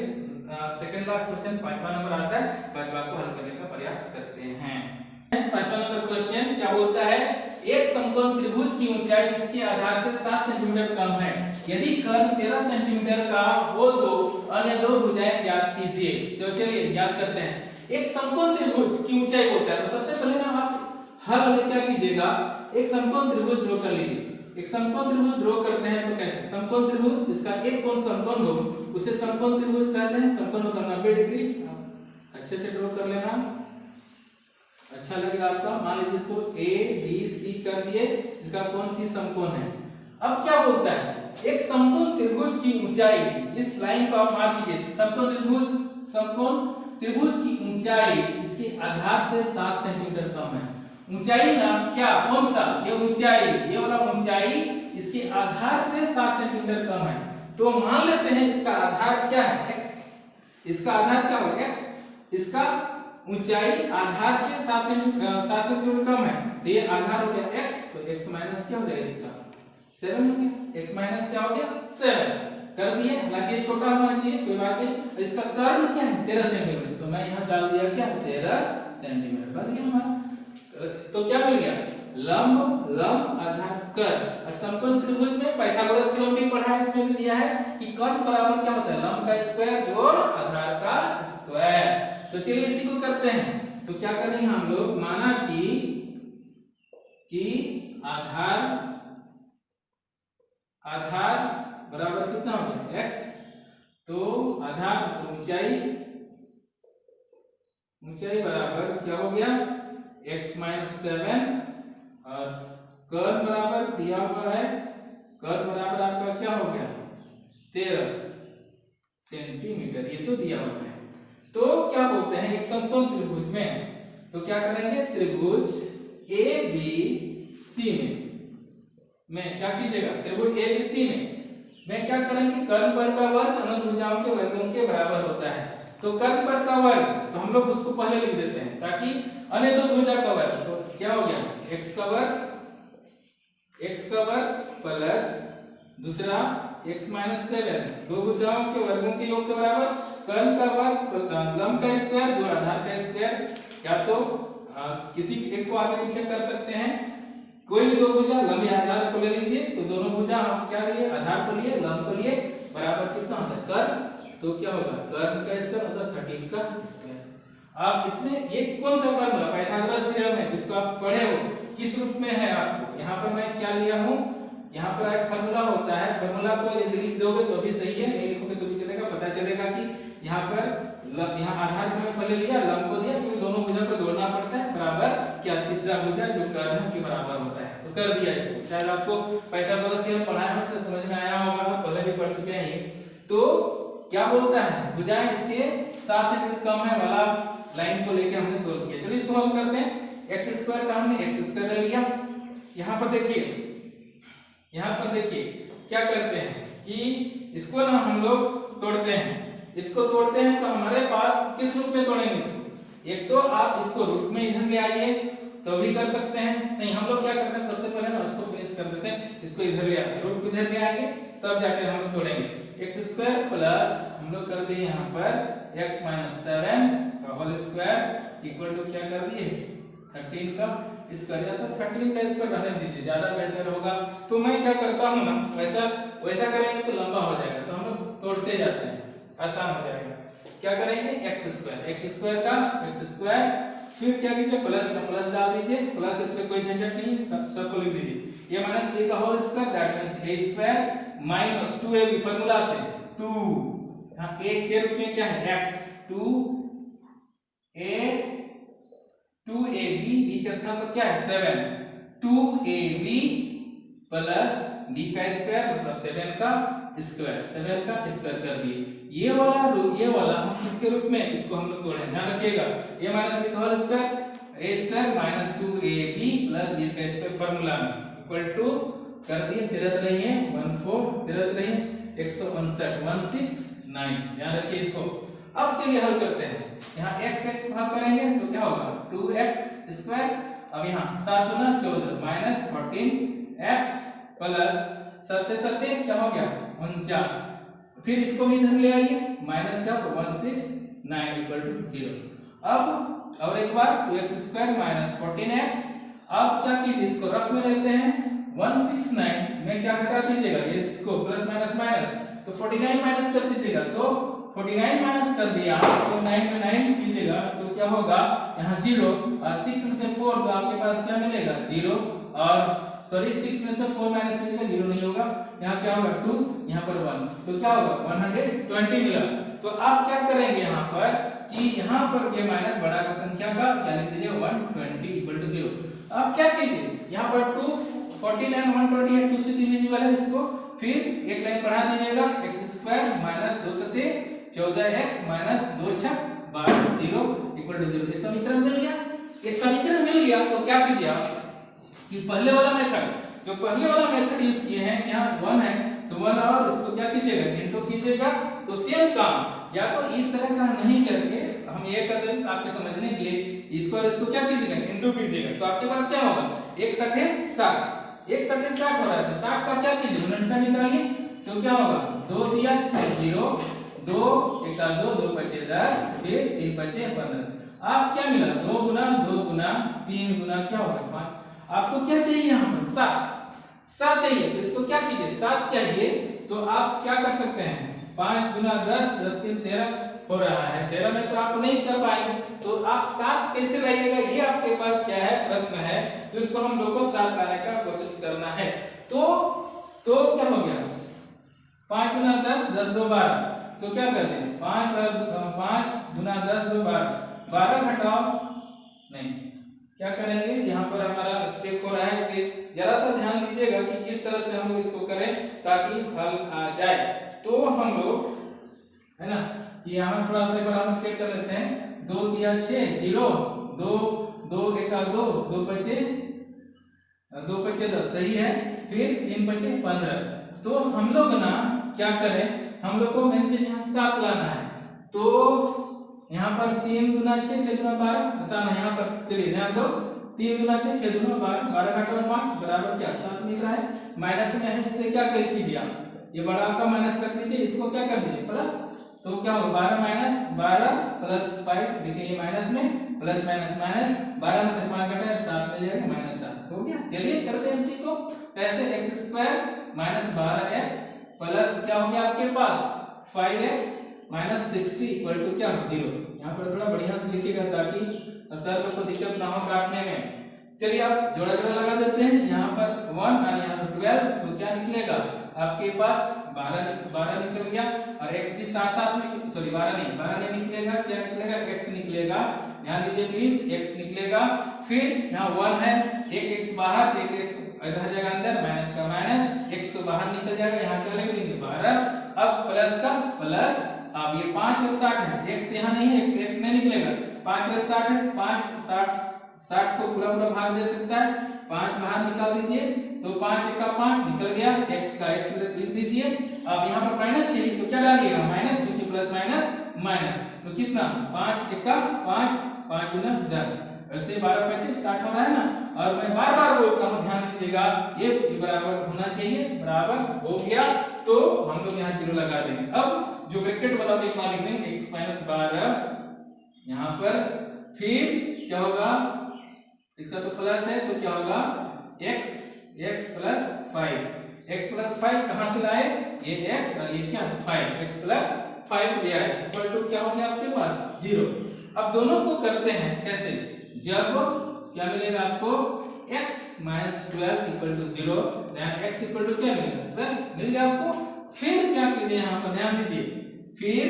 सेकंड लास्ट क्वेश्चन 5वां नंबर आता है, 5वां को हल करने का प्रयास करते हैं। 5वां नंबर क्वेश्चन क्या बोलता है, एक समकोण त्रिभुज की ऊंचाई इसके आधार से 7 सेंटीमीटर कम है, यदि कर्ण 13 सेंटीमीटर का हो तो अन्य दो भुजाएं ज्ञात कीजिए। तो चलिए ज्ञात करते हैं। एक समकोण त्रिभुज की ऊंचाई होता है, तो सबसे पहले ना आप हल में क्या कीजिएगा, एक समकोण त्रिभुज ड्रॉ कर लीजिए। एक समकोण त्रिभुज ड्रॉ करते हैं तो कैसे, समकोण त्रिभुज जिसका एक कोण समकोण हो उसे समकोण त्रिभुज कहते हैं। समकोण मतलब 90 डिग्री, अच्छे से ड्रॉ कर लेना, अच्छा लगेगा आपका। मान लीजिए इसको A B C कर दिए, जिसका कोण C समकोण है। अब क्या बोलता है, एक समकोण त्रिभुज की ऊंचाई, इस लाइन को आप मार्क कीजिए, समकोण त्रिभुज की ऊंचाई इसके आधार से 7 सेंटीमीटर कम है। ऊंचाई ना क्या, कौन सा, ये ऊंचाई, ये वाला ऊंचाई इसके आधार से 7 सेंटीमीटर कम है। तो मान लेते हैं इसका आधार क्या है x, इसका आधार क्या होगा x, इसका ऊंचाई आधार से 7 सेंटीमीटर कम है, तो ये आधार हो गया x, तो x माइनस क्या हो जाएगा इसका 7 हो गया, x माइनस क्या हो गया 7 कर दिए। हालांकि छोटा होना चाहिए, कोई बात नहीं। इसका कर्ण क्या है 13 सेंटीमीटर, तो मैं यहाँ डाल दिया क्या 13 सेंटीमीटर बन गया हमारा। तो क्या मिल गया, लंब आधार कर। और समकोण त्रिभुज में पाइथागोरस थ्योरम भी पढ़ा है, इसमें भी दिया है कि कर्ण बराबर क्या होता है, लंब का स्क्वायर जोड़ आधार का स्क्वायर। तो चलिए इसी को करते हैं। तो क्या करेंगे हम लोग, माना कि आधार बराबर कितना हो गया x, तो आधार तो ऊंचाई बराबर क्या हो गया x माइनस 7, और कर्ण बराबर दिया हुआ है, कर्ण बराबर आपका क्या हो गया 13 सेंटीमीटर, ये तो दिया हुआ है। तो क्या बोलते हैं, एक समकोण त्रिभुज में तो क्या करेंगे, त्रिभुज ABC में क्या कीजिएगा, त्रिभुज ABC में क्या करेंगे, कर्ण पर का वर्ग अनंत भुजाओं के वर्गों के बराबर होता है। तो कर्ण पर का वर्ग, तो हम लोग उसको पहले लिख देते हैं ताकि अन्य दो भुजा का वर्ग, तो क्या हो गया x का वर्ग प्लस दूसरा x माइनस 7, दो भुजाओं के वर्गों के योग के बराबर, कर्ण का वर्ग लंब का स्क्वायर जोड़ आधार का स्क्वायर। या तो किसी एक को आगे पीछे कर सकते हैं, कोई भी दो भुजा लंब या आधार को ले लीजिए, तो दोनों भुजा हम क्या लिए, आधार को लिए लंब को लिए, बराबर कितना होता है कर्ण, तो क्या होगा कर्ण का स्क्वायर मतलब 13 का स्क्वायर। अब इसमें ये कौन सा फार्मूला, पाइथागोरस थ्योरम है, जिसको आप पढ़े हो, किस रूप में है आपको, यहाँ पर मैं क्या लिया हूँ, यहाँ पर एक फार्मूला होता है, फार्मूला को यदि लिख दोगे तो भी सही है, नहीं लिखोगे तो भी चलेगा। पता चलेगा कि यहाँ पर यहाँ आधार को मैं पहले लिया, लंब को दिया, क्योंकि दोनों भुजा को जोड़ना पड़ता है, बराबर क्या तीसरा भुजा जो कर्ण के बराबर होता है, तो कर दिया इसको। शायद आपको पाइथागोरस थ्योरम पढ़ाया है, उसमें समझ में आया होगा, पहले भी पढ़ चुके हैं ये। तो क्या बोलता है, भुजाएं इसके 7 सेंटीमीटर कम है वाला लाइन को लेके हमने सोल्व किया। चलिए इसको हल करते हैं। एक्स स्क्वायर का हमने एक्स स्क्वायर ले लिया। यहाँ पर देखिए क्या करते हैं कि इसको ना हम लोग तोड़ते हैं, इसको तोड़ते हैं तो हमारे पास किस रूप में तोड़ेंगे इसको, एक तो आप इसको रूट में इधर ले आइए तो भी कर सकते हैं, नहीं हम लोग क्या करते हैं सबसे पहले ना इसको फिनिश कर देते हैं, इसको इधर ले आते हैं, रूट को इधर ले आएंगे तब जाके हम लोग तोड़ेंगे। एक्स स्क्वायर प्लस हम लोग कर दिए यहाँ पर एक्स माइनस 7 का होल स्क्वायर इक्वल टू क्या कर दिए 13 का स्क्वायर, या तो 13 का स्क्वायर रहने दीजिए, ज्यादा बेहतर होगा। तो मैं क्या करता हूँ ना, वैसा करेंगे तो लंबा हो जाएगा, तो हम लोग तोड़ते जाते हैं, आसान हो जाएगा। क्या करेंगे, एक्स स्क्वायर का एक्स स्क्वायर, फिर क्या कीजिए प्लस का प्लस डाल दीजिए, प्लस इसमें कोई झंझट नहीं, सबको लिख दीजिए। ये माइनस ए का whole square, that means a square minus 2ab formula से 2, यहां a के रूप में क्या है x, 2ab, b के स्थान पर क्या है 7, 2ab प्लस b का स्क्वायर मतलब 7 का स्क्वायर कर दिए। ये वाला हम किसके रूप में, इसको हम लोग तोड़े, ध्यान रखिएगा, a माइनस b का whole square, a square minus 2ab plus b का स्क्वायर फार्मूला में इक्वल टू कर दिए, तिरत रहिए 14, तिरत रहिए 159, 169, ध्यान रखिए इसको। अब चलिए हल करते हैं, यहाँ x भाग करेंगे तो क्या होगा 2x स्क्वायर, अब यहाँ 7 गुना 14 माइनस 14x प्लस 7 क्या हो गया 49, फिर इसको भी इधर ले आइए, माइनस क्या 169 इक्वल टू 0। अब और एक बार 2x स्क्वायर माइनस 14x, अब क्या कीजिए इसको रफ में लेते हैं, 169 में क्या घटा दीजिएगा, ये इसको प्लस माइनस माइनस, तो 49 माइनस कर दीजिएगा, तो 49 माइनस कर दिया तो 9 में 9 कीजिएगा तो क्या होगा यहाँ 0, और 6 में से 4 तो आपके पास क्या मिलेगा 0, और सॉरी 6 में से 4 माइनस मिलेगा 0 नहीं होगा, यहाँ क्या होगा 2, यहाँ पर 1, तो क्या होगा 120 मिला। तो आप क्या करेंगे यहाँ पर कि यहाँ पर ये माइनस बड़ा का संख्या का क्या लिख दीजिए 120 इक्वल टू 0। अब क्या कीजिए यहाँ पर 249 120 है, 2 से डिविजिबल है इसको, फिर एक लाइन बढ़ा दीजिएगा, x स्क्वायर माइनस 2 से 14x माइनस 2 6 12 0 इक्वल टू 0। ये समीकरण मिल गया। ये समीकरण मिल गया तो क्या कीजिए आप कि पहले वाला मेथड यूज किए हैं, यहाँ 1 है तो 1 और इसको क्या कीजिएगा इनटू कीजिएगा, तो सेम काम या तो इस तरह का नहीं करके हम ये कर दें आपके समझने के लिए, इसको और इसको क्या कीजिएगा इनटू कीजिएगा, तो आपके पास क्या होगा 1 7 60, 1 7 60 हो रहा है, तो 60 का क्या कीजिए यूनिट का निकालिए, तो क्या होगा 2 दिया 6 0, 2 1 2 2 5 10, फिर 3 5 15, आप क्या मिला 2 गुना 3 गुना क्या होगा 5, आपको क्या चाहिए यहाँ पर 7 चाहिए, तो इसको क्या कीजिए 7 चाहिए, तो आप क्या कर सकते हैं 5 गुना 10 10 3 13 हो रहा है, 13 में तो आप नहीं कर पाएंगे, तो आप 7 कैसे लाइएगा, ये आपके पास क्या है प्रश्न है, तो इसको हम लोग को 7 लाने का कोशिश करना है। तो क्या हो गया 5 गुना 10 10 2 12, तो क्या करते हैं 5 गुना 10 2 12, 12 घटाओ नहीं, क्या करेंगे यहाँ पर हमारा स्टेप हो रहा है, इसलिए जरा सा ध्यान दीजिएगा कि किस तरह से हम इसको करें ताकि हल आ जाए। तो हम लोग है ना कि यहाँ थोड़ा सा एक बार हम चेक कर लेते हैं, 2 दिया 6 0, 2 2 1 2 2 5 2 5 10 सही है, फिर 3 5 15, तो हम लोग ना क्या करें, हम लोग को मेन चीज यहाँ 7 लाना है, तो यहाँ पर 3 गुना 6 6 गुना 12 आसान है, यहाँ पर चलिए ध्यान दो 3 गुना 6 6 गुना 12 12 घटाओ 5 बराबर क्या 7 मिल रहा है, माइनस में है इसलिए क्या कर कीजिए आप ये बड़ा का माइनस कर दीजिए, इसको क्या कर दीजिए प्लस, तो क्या होगा 12 माइनस 12 प्लस 5, देखिए ये माइनस में प्लस माइनस माइनस 12 में से 5 घटाए 7 मिल जाएगा माइनस 7 हो गया। चलिए करते हैं इसी को कैसे, x square minus 12x plus क्या हो गया आपके पास 5x माइनस 60 इक्वल टू क्या 0। यहाँ पर थोड़ा बढ़िया से लिखिएगा ताकि सर लोग को दिक्कत ना हो काटने में। चलिए आप जोड़ा जोड़ा लगा देते हैं, यहाँ पर 1 और यहाँ पर 12, तो क्या निकलेगा आपके पास 12 निकल गया, और x भी साथ साथ में सॉरी 12 नहीं निकलेगा, क्या निकलेगा x निकलेगा, ध्यान दीजिए प्लीज x निकलेगा, फिर यहाँ 1 है, एक x बाहर एक x इधर जाएगा अंदर, माइनस का माइनस x तो बाहर निकल जाएगा, यहाँ क्या लिख देंगे 12, अब प्लस का प्लस, अब ये 5 और 60 है, x यहाँ नहीं है, x नहीं निकलेगा, 5 और 60 है, 5 60 को पूरा भाग दे सकता है, 5 बाहर निकाल दीजिए, तो 5 1 का 5 निकल गया, x का x लिख दीजिए, अब यहाँ पर माइनस चाहिए तो क्या डालिएगा माइनस, क्योंकि प्लस माइनस माइनस, तो कितना 5 1 का 5 5 गुना 10, ऐसे 12 25 60 हो रहा है ना, और मैं बार बार बोलता हूँ ध्यान दीजिएगा ये बराबर होना चाहिए, बराबर हो गया तो हम लोग यहाँ 0 लगा देंगे। अब जो ब्रैकेट वाला एक बार लिख देंगे x - 12 यहाँ पर, फिर क्या होगा इसका तो प्लस है तो क्या होगा x प्लस 5। x प्लस 5 कहां से लाए, ये x और ये क्या 5, x प्लस 5 ले आए इक्वल टू क्या हो गया आपके पास 0। अब दोनों को करते हैं कैसे, जब क्या मिलेगा आपको x minus 12 equal to 0, then x equal to क्या मिलेगा 12 मिल गया आपको। फिर क्या कीजिए यहाँ पर ध्यान दीजिए, फिर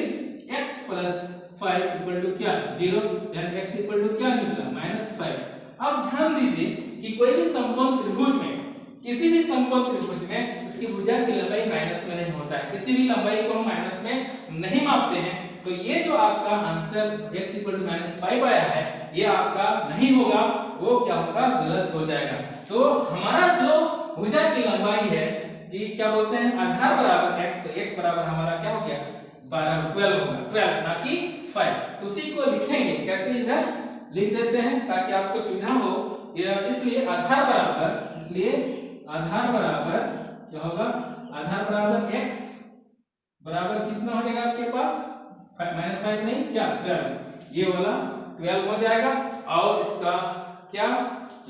x प्लस 5 इक्वल टू क्या 0, देन x इक्वल टू क्या निकला -5। अब ध्यान दीजिए कि कोई भी समकोण त्रिभुज में, किसी भी समकोण त्रिभुज में उसकी भुजा की लंबाई माइनस में नहीं होता है, किसी भी लंबाई को हम माइनस में नहीं मापते हैं। तो ये जो आपका आंसर x इक्वल टू -5 आया है ये आपका नहीं होगा, वो क्या होगा गलत हो जाएगा। तो हमारा जो भुजा की लंबाई है कि क्या बोलते हैं आधार बराबर x, तो x बराबर हमारा क्या हो गया 12 होगा, 12 ना कि 5। तो उसी को लिखेंगे कैसे, इधर लिख देते हैं ताकि आपको सुविधा हो। इसलिए आधार बराबर क्या होगा, आधार बराबर x बराबर कितना हो जाएगा आपके पास -5 नहीं क्या 12, ये वाला 12 हो जाएगा। और इसका क्या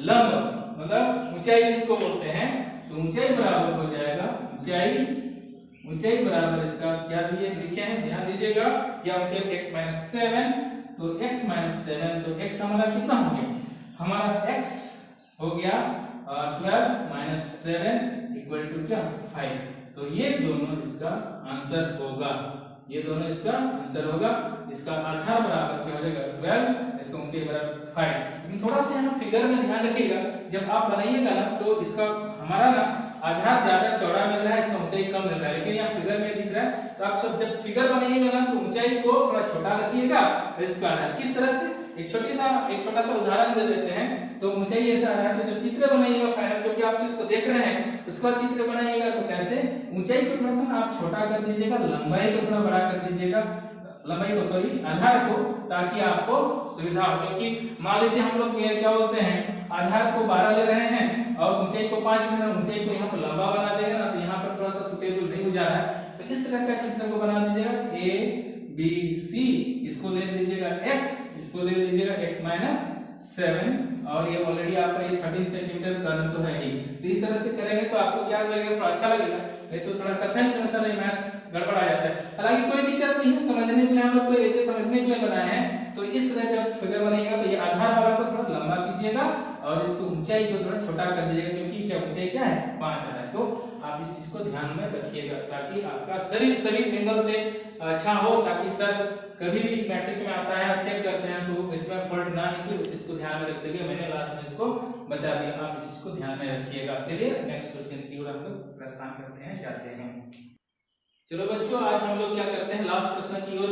लंब मतलब ऊंचाई जिसको बोलते हैं, तो ऊंचाई बराबर हो जाएगा ऊंचाई बराबर इसका क्या दिए लिखे हैं ध्यान दीजिएगा, क्या ऊंचाई x - 7, तो x - 7 तो x हमारा कितना हो गया, हमारा x हो गया 12 - 7 इक्वल टू क्या 5। तो ये दोनों इसका आंसर होगा, ये दोनों इसका आंसर होगा। इसका आधार बराबर क्या हो जाएगा 12, इसका ऊंचाई बराबर 5। लेकिन थोड़ा सा यहाँ फिगर में ध्यान रखिएगा, जब आप बनाइएगा ना तो इसका हमारा ना आधार ज्यादा चौड़ा मिल रहा है, इसका ऊंचाई कम मिल रहा है, लेकिन यहाँ फिगर में दिख रहा है। तो आप सब जब फिगर बनाइएगा ना तो ऊंचाई को थोड़ा छोटा रखिएगा, इसका आधार किस तरह से एक छोटा सा उदाहरण दे देते हैं। तो ऊंचाई ऐसा आ रहा है, तो जब चित्र बनाइएगा फाइनल क्योंकि आप इसको देख रहे हैं उसका चित्र बनाइएगा तो कैसे ऊंचाई को थोड़ा सा आप छोटा कर दीजिएगा, लंबाई को थोड़ा बड़ा कर दीजिएगा, आधार को, ताकि आपको सुविधा हो। क्योंकि मान लीजिए हम लोग क्या बोलते हैं आधार को 12 ले रहे हैं और ऊंचाई को 5 ले रहे हैं, ऊंचाई को यहाँ पर लंबा बना देगा ना तो यहाँ पर थोड़ा सा सुटेबल नहीं हो जा रहा है। तो इस तरह का चित्र को बना दीजिएगा a b c, इसको ले लीजिएगा x, इसको ले लीजिएगा x - 7 और ये ऑलरेडी आपका ये 13 सेंटीमीटर कर्व तो है ही। तो इस तरह से करेंगे तो आपको क्या लगेगा, थोड़ा अच्छा लगेगा, नहीं तो थोड़ा कथन के अनुसार मैथ्स गड़बड़ आ जाता है। हालांकि कोई दिक्कत नहीं है, समझने के लिए हम लोग तो ऐसे समझने के लिए बनाए हैं। तो इस तरह जब फिगर बनाइएगा तो ये आधार वाला को थोड़ा लंबा कीजिएगा और इसको ऊंचाई को थोड़ा छोटा कर दीजिएगा, क्योंकि क्या ऊंचाई क्या है 5 आ रहा है। तो आप इस चीज को ध्यान में रखिएगा ताकि आपका शरीर एंगल से अच्छा हो, ताकि सर कभी भी मैट्रिक में आता है आप चेक करते हैं तो इसमें फॉल्ट ना निकले, उस चीज को ध्यान में रखते हुए मैंने लास्ट में इसको बता दिया, आप इस चीज को ध्यान में रखिएगा। चलिए नेक्स्ट क्वेश्चन की ओर हम लोग प्रस्थान करते हैं, जाते हैं। चलो बच्चों आज हम लोग क्या करते हैं लास्ट प्रश्न की ओर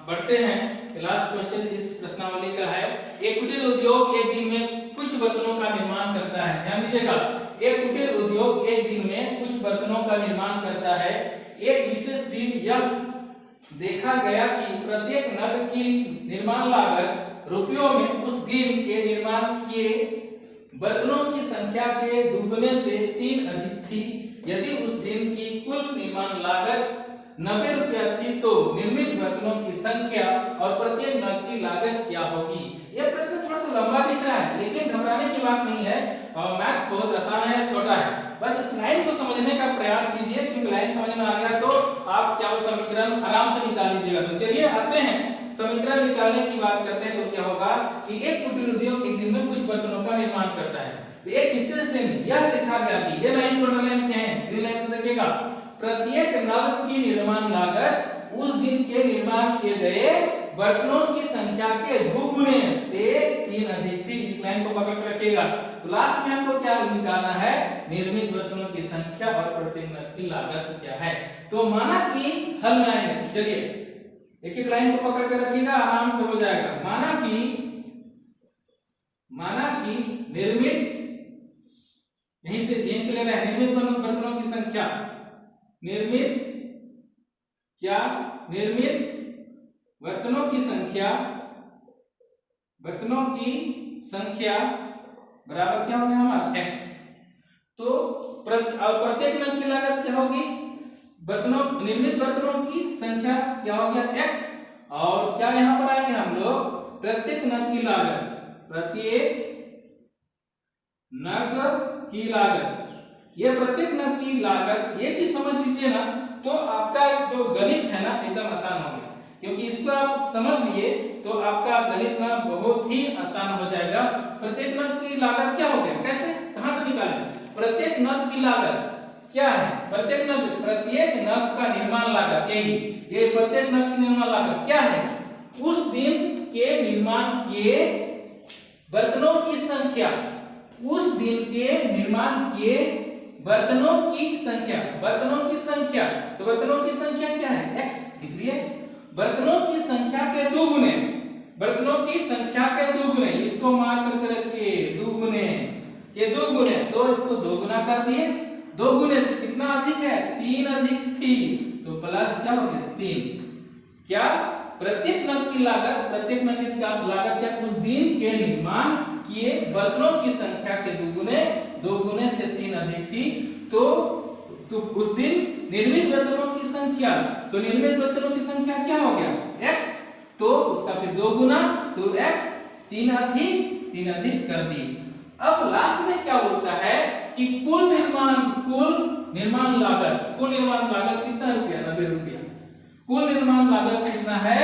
बढ़ते हैं। लास्ट क्वेश्चन इस प्रश्नावली का है, एक कुटीर उद्योग एक दिन में कुछ बर्तनों का निर्माण करता है। ध्यान दीजिएगा, एक कुटीर उद्योग एक दिन में कुछ बर्तनों का निर्माण करता है। एक विशेष दिन यह देखा गया कि प्रत्येक नग की निर्माण लागत रुपयों में उस दिन के निर्माण किए बर्तनों की संख्या के दुगने से 3 अधिक थी। यदि उस दिन की कुल निर्माण लागत 90 रुपया थी तो निर्मित बर्तनों की संख्या और प्रत्येक नग की लागत क्या होगी। यह प्रश्न थोड़ा सा लंबा दिख रहा है लेकिन घबराने की बात नहीं है, और मैथ्स बहुत आसान है, छोटा है। बस इस लाइन को समझने का प्रयास कीजिए, क्योंकि लाइन समझ में आ गया तो आप क्या वो समीकरण आराम से निकाल लीजिएगा। तो चलिए आते हैं समीकरण निकालने की बात करते हैं। तो क्या होगा कि एक कुटीर उद्योग एक दिन में कुछ बर्तनों का निर्माण करता है। तो एक विशेष दिन यह देखा गया कि ये लाइन को अंडरलाइन किए हैं, ग्रीन लाइन से देखिएगा, प्रत्येक नग की निर्माण लागत उस दिन के निर्माण किए गए बर्तनों की संख्या के दुगुने से 3 अधिक थी। इस लाइन को पकड़ कर रखिएगा। तो लास्ट में हमको क्या निकालना है, निर्मित बर्तनों की संख्या और प्रत्येक नग की लागत क्या है। तो माना कि हल में आएंगे, चलिए एक एक लाइन को पकड़ कर रखिएगा, आराम से हो जाएगा। माना कि निर्मित, यहीं से ले रहे हैं, निर्मित बर्तनों की संख्या, निर्मित बर्तनों की संख्या बराबर क्या होगा हमारा x। तो प्रत्येक नग की लागत क्या होगी, निर्मित बर्तनों की संख्या क्या हो गया x, और क्या यहाँ पर आएंगे हम लोग प्रत्येक नग की लागत, प्रत्येक नग की लागत, ये प्रत्येक नग की लागत, ये चीज समझ लीजिए ना, तो आपका जो गणित है ना एकदम आसान हो गया, क्योंकि इसको आप समझ लिए तो आपका गणित ना बहुत ही आसान हो जाएगा। प्रत्येक नग की लागत क्या हो गया, कैसे, कहां से निकालें, प्रत्येक नग की लागत क्या है, प्रत्येक नग का निर्माण लागत, यही ये प्रत्येक नग की निर्माण लागत क्या है, उस दिन के निर्माण किए बर्तनों की संख्या, उस दिन के निर्माण किए बर्तनों की संख्या, बर्तनों की संख्या, तो बर्तनों की संख्या क्या है, x लिख दिए, बर्तनों की संख्या के दुगुने, बर्तनों की संख्या के दुगुने, इसको मार्क करके रखिए, दुगुने के दुगुने, तो इसको दोगुना कर दिए, दो गुने से कितना अधिक है, 3 अधिक थी, तो प्लस क्या हो गया 3, क्या, प्रत्येक नग की लागत, प्रत्येक नग की लागत क्या, उस दिन के निर्माण किए बर्तनों की संख्या के दुगुने, 2 गुने से 3 अधिक थी, तो उस दिन निर्मित बर्तनों की संख्या, तो निर्मित बर्तनों की संख्या क्या हो गया x, तो उसका फिर 2 गुना 2x, 3 अधिक कर दी। अब लास्ट में क्या बोलता है कि कुल निर्माण लागत कितना रुपया, 90 रुपया, कुल निर्माण लागत कितना है,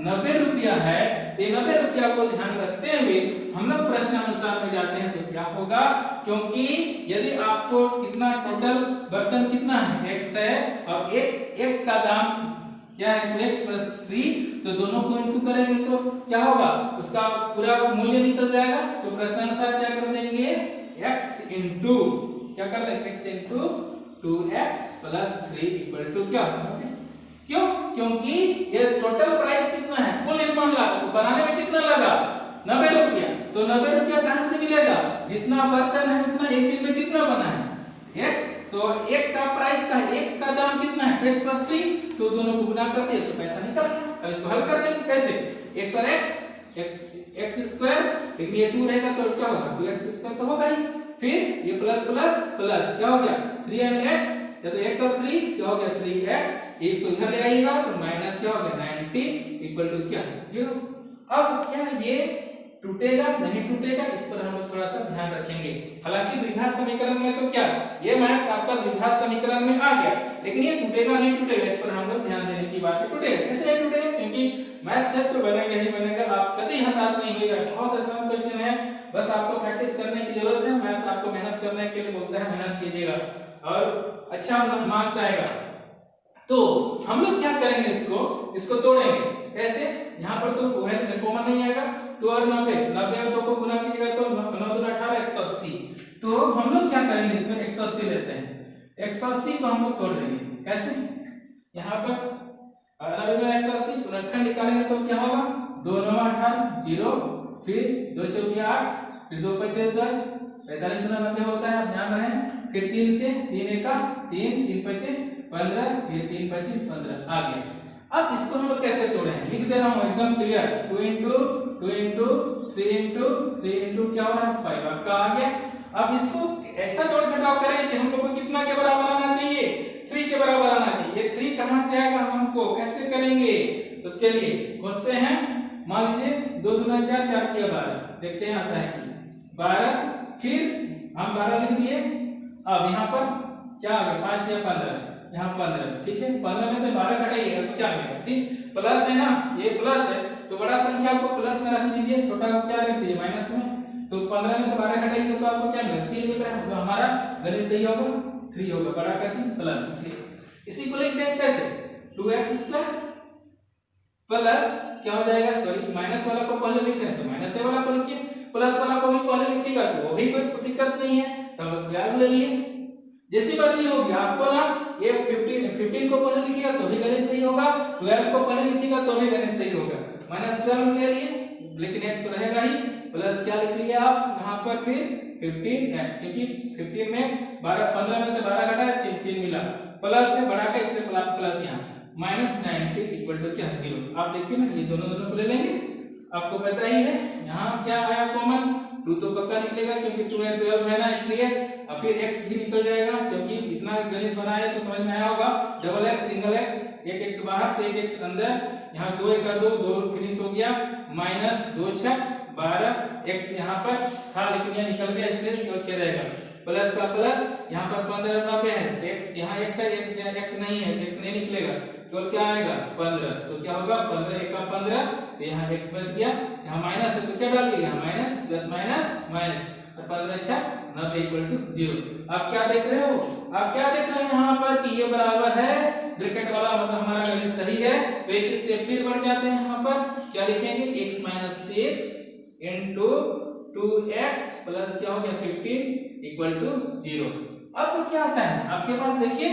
90 रुपया है। ये 90 रुपया को ध्यान रखते हुए हम लोग प्रश्नानुसार में जाते हैं तो क्या होगा, क्योंकि यदि आपको कितना टोटल बर्तन कितना है, x है, और एक का दाम क्या है 2x + 3, तो दोनों को इंटू करेंगे तो क्या होगा, उसका पूरा मूल्य निकल जाएगा। तो प्रश्नानुसार क्या कर देंगे, x इंटू क्या कर देंगे, x इंटू 2x + 3 = क्या, क्यों, क्योंकि ये टोटल प्राइस कितना है, कुल निर्माण लागत, तो बनाने में कितना लगा 90 रुपया, तो 90 रुपया कहां से मिलेगा, जितना बर्तन है उतना एक दिन में कितना बना है x, तो एक का प्राइस का, एक का दाम कितना है x + 3, तो दोनों को गुना कर दिए तो पैसा निकल गया। अब इसको हल कर देंगे कैसे, x और x स्क्वायर, लेकिन ये 2 रहेगा तो क्या होगा 2x स्क्वायर तो होगा ही, फिर ये प्लस प्लस प्लस क्या हो गया 3x, या तो x और 3 क्या हो गया 3x, इसको इधर ले आइएगा तो माइनस क्या हो गया 90 = क्या 0। अब क्या ये टूटेगा, नहीं टूटेगा, इस पर हम लोग थोड़ा सा ध्यान रखेंगे। हालांकि द्विघात समीकरण में तो क्या, ये मैथ आपका द्विघात समीकरण में आ गया, लेकिन ये टूटेगा नहीं टूटेगा, इस पर हम लोग ध्यान देने की बात है। टूटेगा कैसे नहीं टूटेगा, क्योंकि मैथ है तो बनेगा ही बनेगा, आप कभी हताश नहीं होइएगा, बहुत आसान क्वेश्चन है, बस आपको प्रैक्टिस करने की जरूरत है। मैथ आपको मेहनत करने के लिए बोलता है, मेहनत कीजिएगा और अच्छा मार्क्स आएगा। तो हम लोग क्या करेंगे, इसको तोड़ेंगे कैसे, यहाँ पर तो कॉमन नहीं आएगा, 2 और 90, 90 और 2 को गुना कीजिएगा तो 9 दूना 18, 180, तो हम लोग क्या करेंगे, इसमें 180 लेते हैं, 180 को हम लोग तोड़ देंगे कैसे, यहाँ पर 180 गुणनखंड निकालेंगे तो क्या होगा 2 9 18 0, फिर 2 4 8, फिर 2 5 10, 45 गुना 90 होता है, आप ध्यान रहे, फिर 3 से 3 1 3 3 5 15, फिर 3 5 15 आ गया। अब इसको हम लोग कैसे तोड़े हैं, लिख दे रहा हूं एकदम क्लियर, 2 * 2 * 3 * 3 क्या हो रहा है 5 आपका आ गया। अब इसको ऐसा जोड़ घटाव करें कि हम लोग को कितना के बराबर आना चाहिए, 3 के बराबर आना चाहिए। ये 3 कहां से आएगा, हमको कैसे करेंगे, तो चलिए खोजते हैं। मान लीजिए 2 दूना 4, 4 × 12, देखते हैं आता है 12, फिर हम 12 लिख दिए। अब यहाँ पर क्या आ गया 5 × 15, यहाँ 15, ठीक है, 15 में से 12 घटाइएगा तो क्या मिलेगा 3, प्लस है ना, ये प्लस है तो बड़ा संख्या को प्लस में रख दीजिए, छोटा को क्या रख दीजिए माइनस में, तो 15 में से 12 घटाएंगे तो आपको क्या मिलेगा 3 मिल रहा है, तो हमारा गणित सही होगा 3 होगा, बड़ा का चिन्ह प्लस, इसलिए इसी को लिखते हैं कैसे 2x² प्लस क्या हो जाएगा, सॉरी माइनस वाला को पहले लिख रहे हैं तो माइनस वाला को लिखिए, प्लस वाला को भी पहले लिखिएगा तो वो भी कोई दिक्कत नहीं है, तो हम लोग ले लिए जैसी मर्जी होगी आपको ना, ये 15 को पहले लिखिएगा तो भी गणित सही होगा, 12 को पहले लिखिएगा तो भी गणित सही होगा, -12 ले लिए, लेकिन x तो रहेगा ही, प्लस क्या लिख लिए आप यहाँ पर फिर 15x, क्योंकि 15 में 15 में से 12 घटाया 3 मिला, प्लस से बढ़ा के इसलिए प्लस यहाँ -90 = क्या 0। आप देखिए ना, ये दोनों को ले लेंगे, आपको पता ही है यहाँ क्या आया कॉमन, 2 तो पक्का निकलेगा क्योंकि 2 और 12 है ना, इसलिए और फिर x भी निकल जाएगा, क्योंकि इतना गणित बनाया तो समझ में आया होगा, डबल x सिंगल x, एक x बाहर तो एक x अंदर, यहाँ 2 1 2 2 फिनिश हो गया, -2 6 12 x यहाँ पर था लेकिन यह निकल गया इसलिए केवल 6 रहेगा, प्लस का प्लस यहाँ पर 15 अपना क्या है x, यहाँ x है, x यहाँ x नहीं है, x नहीं निकलेगा, केवल क्या आएगा 15, तो क्या होगा 15 एक का 15, तो यहाँ x बच गया, यहाँ माइनस है तो क्या डालिएगा माइनस, प्लस माइनस माइनस, और 15 अच्छा 90 इक्वल टू 0। आप क्या देख रहे हो, आप क्या देख रहे हो यहाँ पर कि ये बराबर है ब्रैकेट वाला, मतलब हमारा गणित सही है, तो एक स्टेप फिर बढ़ जाते हैं, यहाँ पर क्या लिखेंगे x minus 6 into 2x plus क्या हो गया 15 इक्वल टू 0। अब क्या आता है आपके पास, देखिए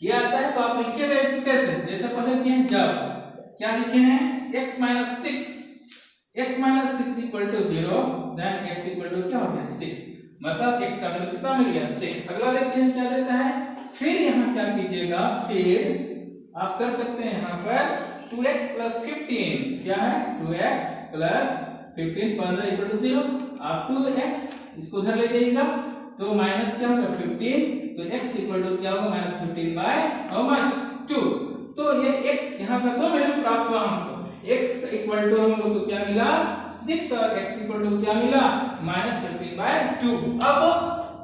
ये आता है तो आप लिखिएगा इसे कैसे, जैसे पहले किए हैं, जब क्या लिखे हैं x minus 6 equal to 0 then x equal to क्या हो गया 6, मतलब x का वैल्यू कितना मिल गया 6। अगला देखते हैं क्या देता है, फिर यहाँ क्या कीजिएगा, फिर आप कर सकते हैं यहाँ पर 2x प्लस 15, क्या है 2x प्लस 15 15 इक्वल टू 0, आप 2x इसको उधर ले जाइएगा तो माइनस क्या होगा 15, तो x इक्वल टू क्या होगा माइनस 15 बाय हाउ मच 2, तो ये x यहाँ का दो वैल्यू प्राप्त हुआ हमको, x इक्वल टू हम लोग को क्या मिला 6 और x इक्वल टू क्या मिला माइनस 15 बाय 2। अब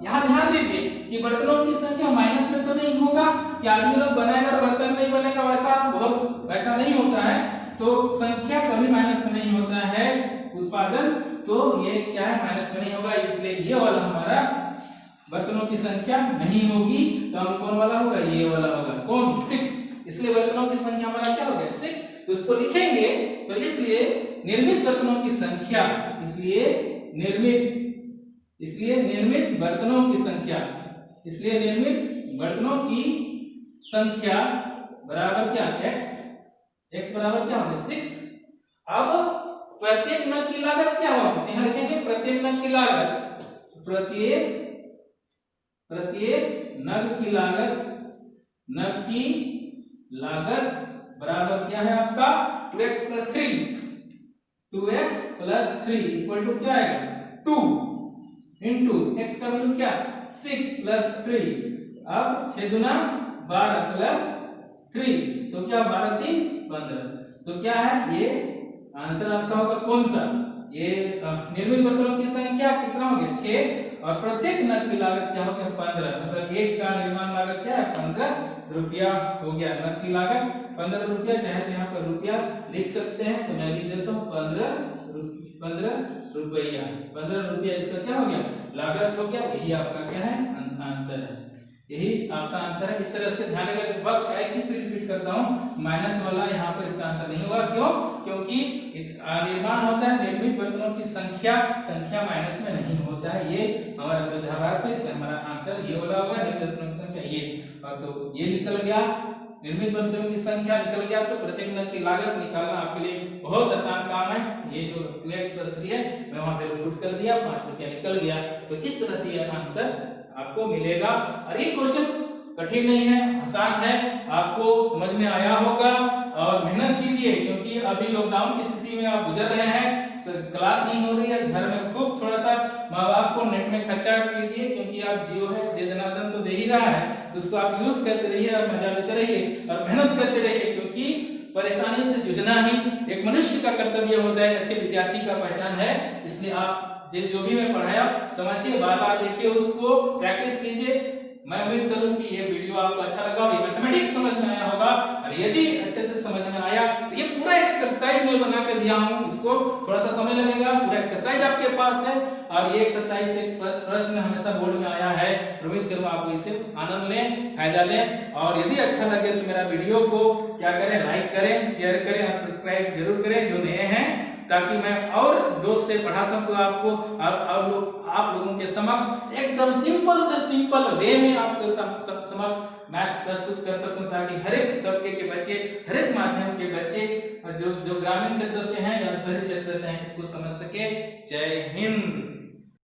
यहाँ ध्यान दीजिए कि बर्तनों की संख्या माइनस में तो नहीं होगा कि आदमी लोग बनाएगा और बर्तन नहीं बनेगा, वैसा नहीं होता है, तो संख्या कभी माइनस में नहीं होता है उत्पादन, तो ये क्या है माइनस में नहीं होगा, इसलिए ये वाला हमारा बर्तनों की संख्या नहीं होगी, तो हम कौन वाला होगा ये वाला होगा कौन 6, इसलिए बर्तनों की संख्या हमारा क्या हो गया 6, तो इसको लिखेंगे, तो इसलिए निर्मित बर्तनों की संख्या, इसलिए निर्मित बर्तनों की संख्या, इसलिए निर्मित बर्तनों की संख्या बराबर क्या x बराबर क्या होगा 6। अब प्रत्येक नग की लागत क्या होगी, यहाँ लिखेंगे प्रत्येक नग की लागत, प्रत्येक नग की लागत बराबर क्या है आपका 2x प्लस 3 इक्वल टू क्या आएगा 2 इंटू x का वैल्यू क्या 6 प्लस 3, अब 6 दुना 12 प्लस 3, तो क्या 12 3 15, तो क्या है ये आंसर आपका होगा कौन सा, ये निर्मित बर्तनों की संख्या कितना हो गया 6 और प्रत्येक नग की लागत क्या हो गया 15, मतलब एक का निर्माण लागत क्या है 15 रुपया हो गया, नग की लागत 15 रुपया, चाहे तो यहाँ पर रुपया लिख सकते हैं, तो मैं लिख देता हूँ 15 रुपया इसका क्या हो गया लागत हो गया, यही आपका क्या है आंसर है, यही आपका आंसर है। इस तरह से ध्यान रखिए, बस एक चीज रिपीट करता हूँ, माइनस वाला यहाँ पर इसका आंसर नहीं होगा, क्यों, क्योंकि निर्माण होता है निर्मित बर्तनों की संख्या माइनस में नहीं होता है, ये हमारा विरोधाभास है, इसका हमारा आंसर ये वाला होगा, निर्मित बर्तनों की संख्या ये, तो ये निकल गया, निर्मित बर्तनों की संख्या निकल गया, तो प्रत्येक नग की लागत निकालना आपके लिए बहुत आसान काम है, ये जो 2x प्लस 3 है मैं वहां पे पुट कर दिया, 5 रुपया निकल गया, तो इस तरह से यह आंसर आपको मिलेगा। और ये क्वेश्चन कठिन नहीं है, आसान है, आपको समझ में आया होगा, और मेहनत कीजिए, क्योंकि अभी लॉकडाउन की स्थिति में आप गुजर रहे हैं, क्लास नहीं हो रही है, घर में खूब थोड़ा सा माँ बाप को नेट में खर्चा कीजिए, क्योंकि आप जियो है दे दनादन तो दे ही रहा है, तो उसको आप यूज करते रहिए और मजा लेते रहिए और मेहनत करते रहिए, क्योंकि परेशानी से जूझना ही एक मनुष्य का कर्तव्य होता है, अच्छे विद्यार्थी का पहचान है, इसलिए आप जो भी मैं पढ़ाया समझिए, बार बार देखिए, उसको प्रैक्टिस कीजिए। मैं उम्मीद करूं कि ये वीडियो आपको अच्छा लगा और ये मैथमेटिक्स समझ में आया होगा, और यदि अच्छे से समझ में आया तो ये पूरा एक्सरसाइज मैं बना के दिया हूं, इसको थोड़ा सा समय लगेगा, पूरा एक्सरसाइज आपके पास है, और ये एक्सरसाइज से प्रश्न हमेशा बोर्ड में आया है, उम्मीद करूं आप इसे आनंद लें, फायदा लें, और यदि अच्छा लगे तो मेरा वीडियो को क्या करें, लाइक करें, शेयर करें और सब्सक्राइब जरूर करें जो नए हैं, ताकि मैं और जोश से पढ़ा सकूं आपको, आप लोगों के समक्ष एकदम सिंपल से सिंपल वे में आपके समक्ष मैथ प्रस्तुत कर सकूं, ताकि हर एक तबके के बच्चे, हर एक माध्यम के बच्चे जो ग्रामीण क्षेत्र से हैं या शहरी क्षेत्र से हैं, इसको समझ सके। जय हिंद।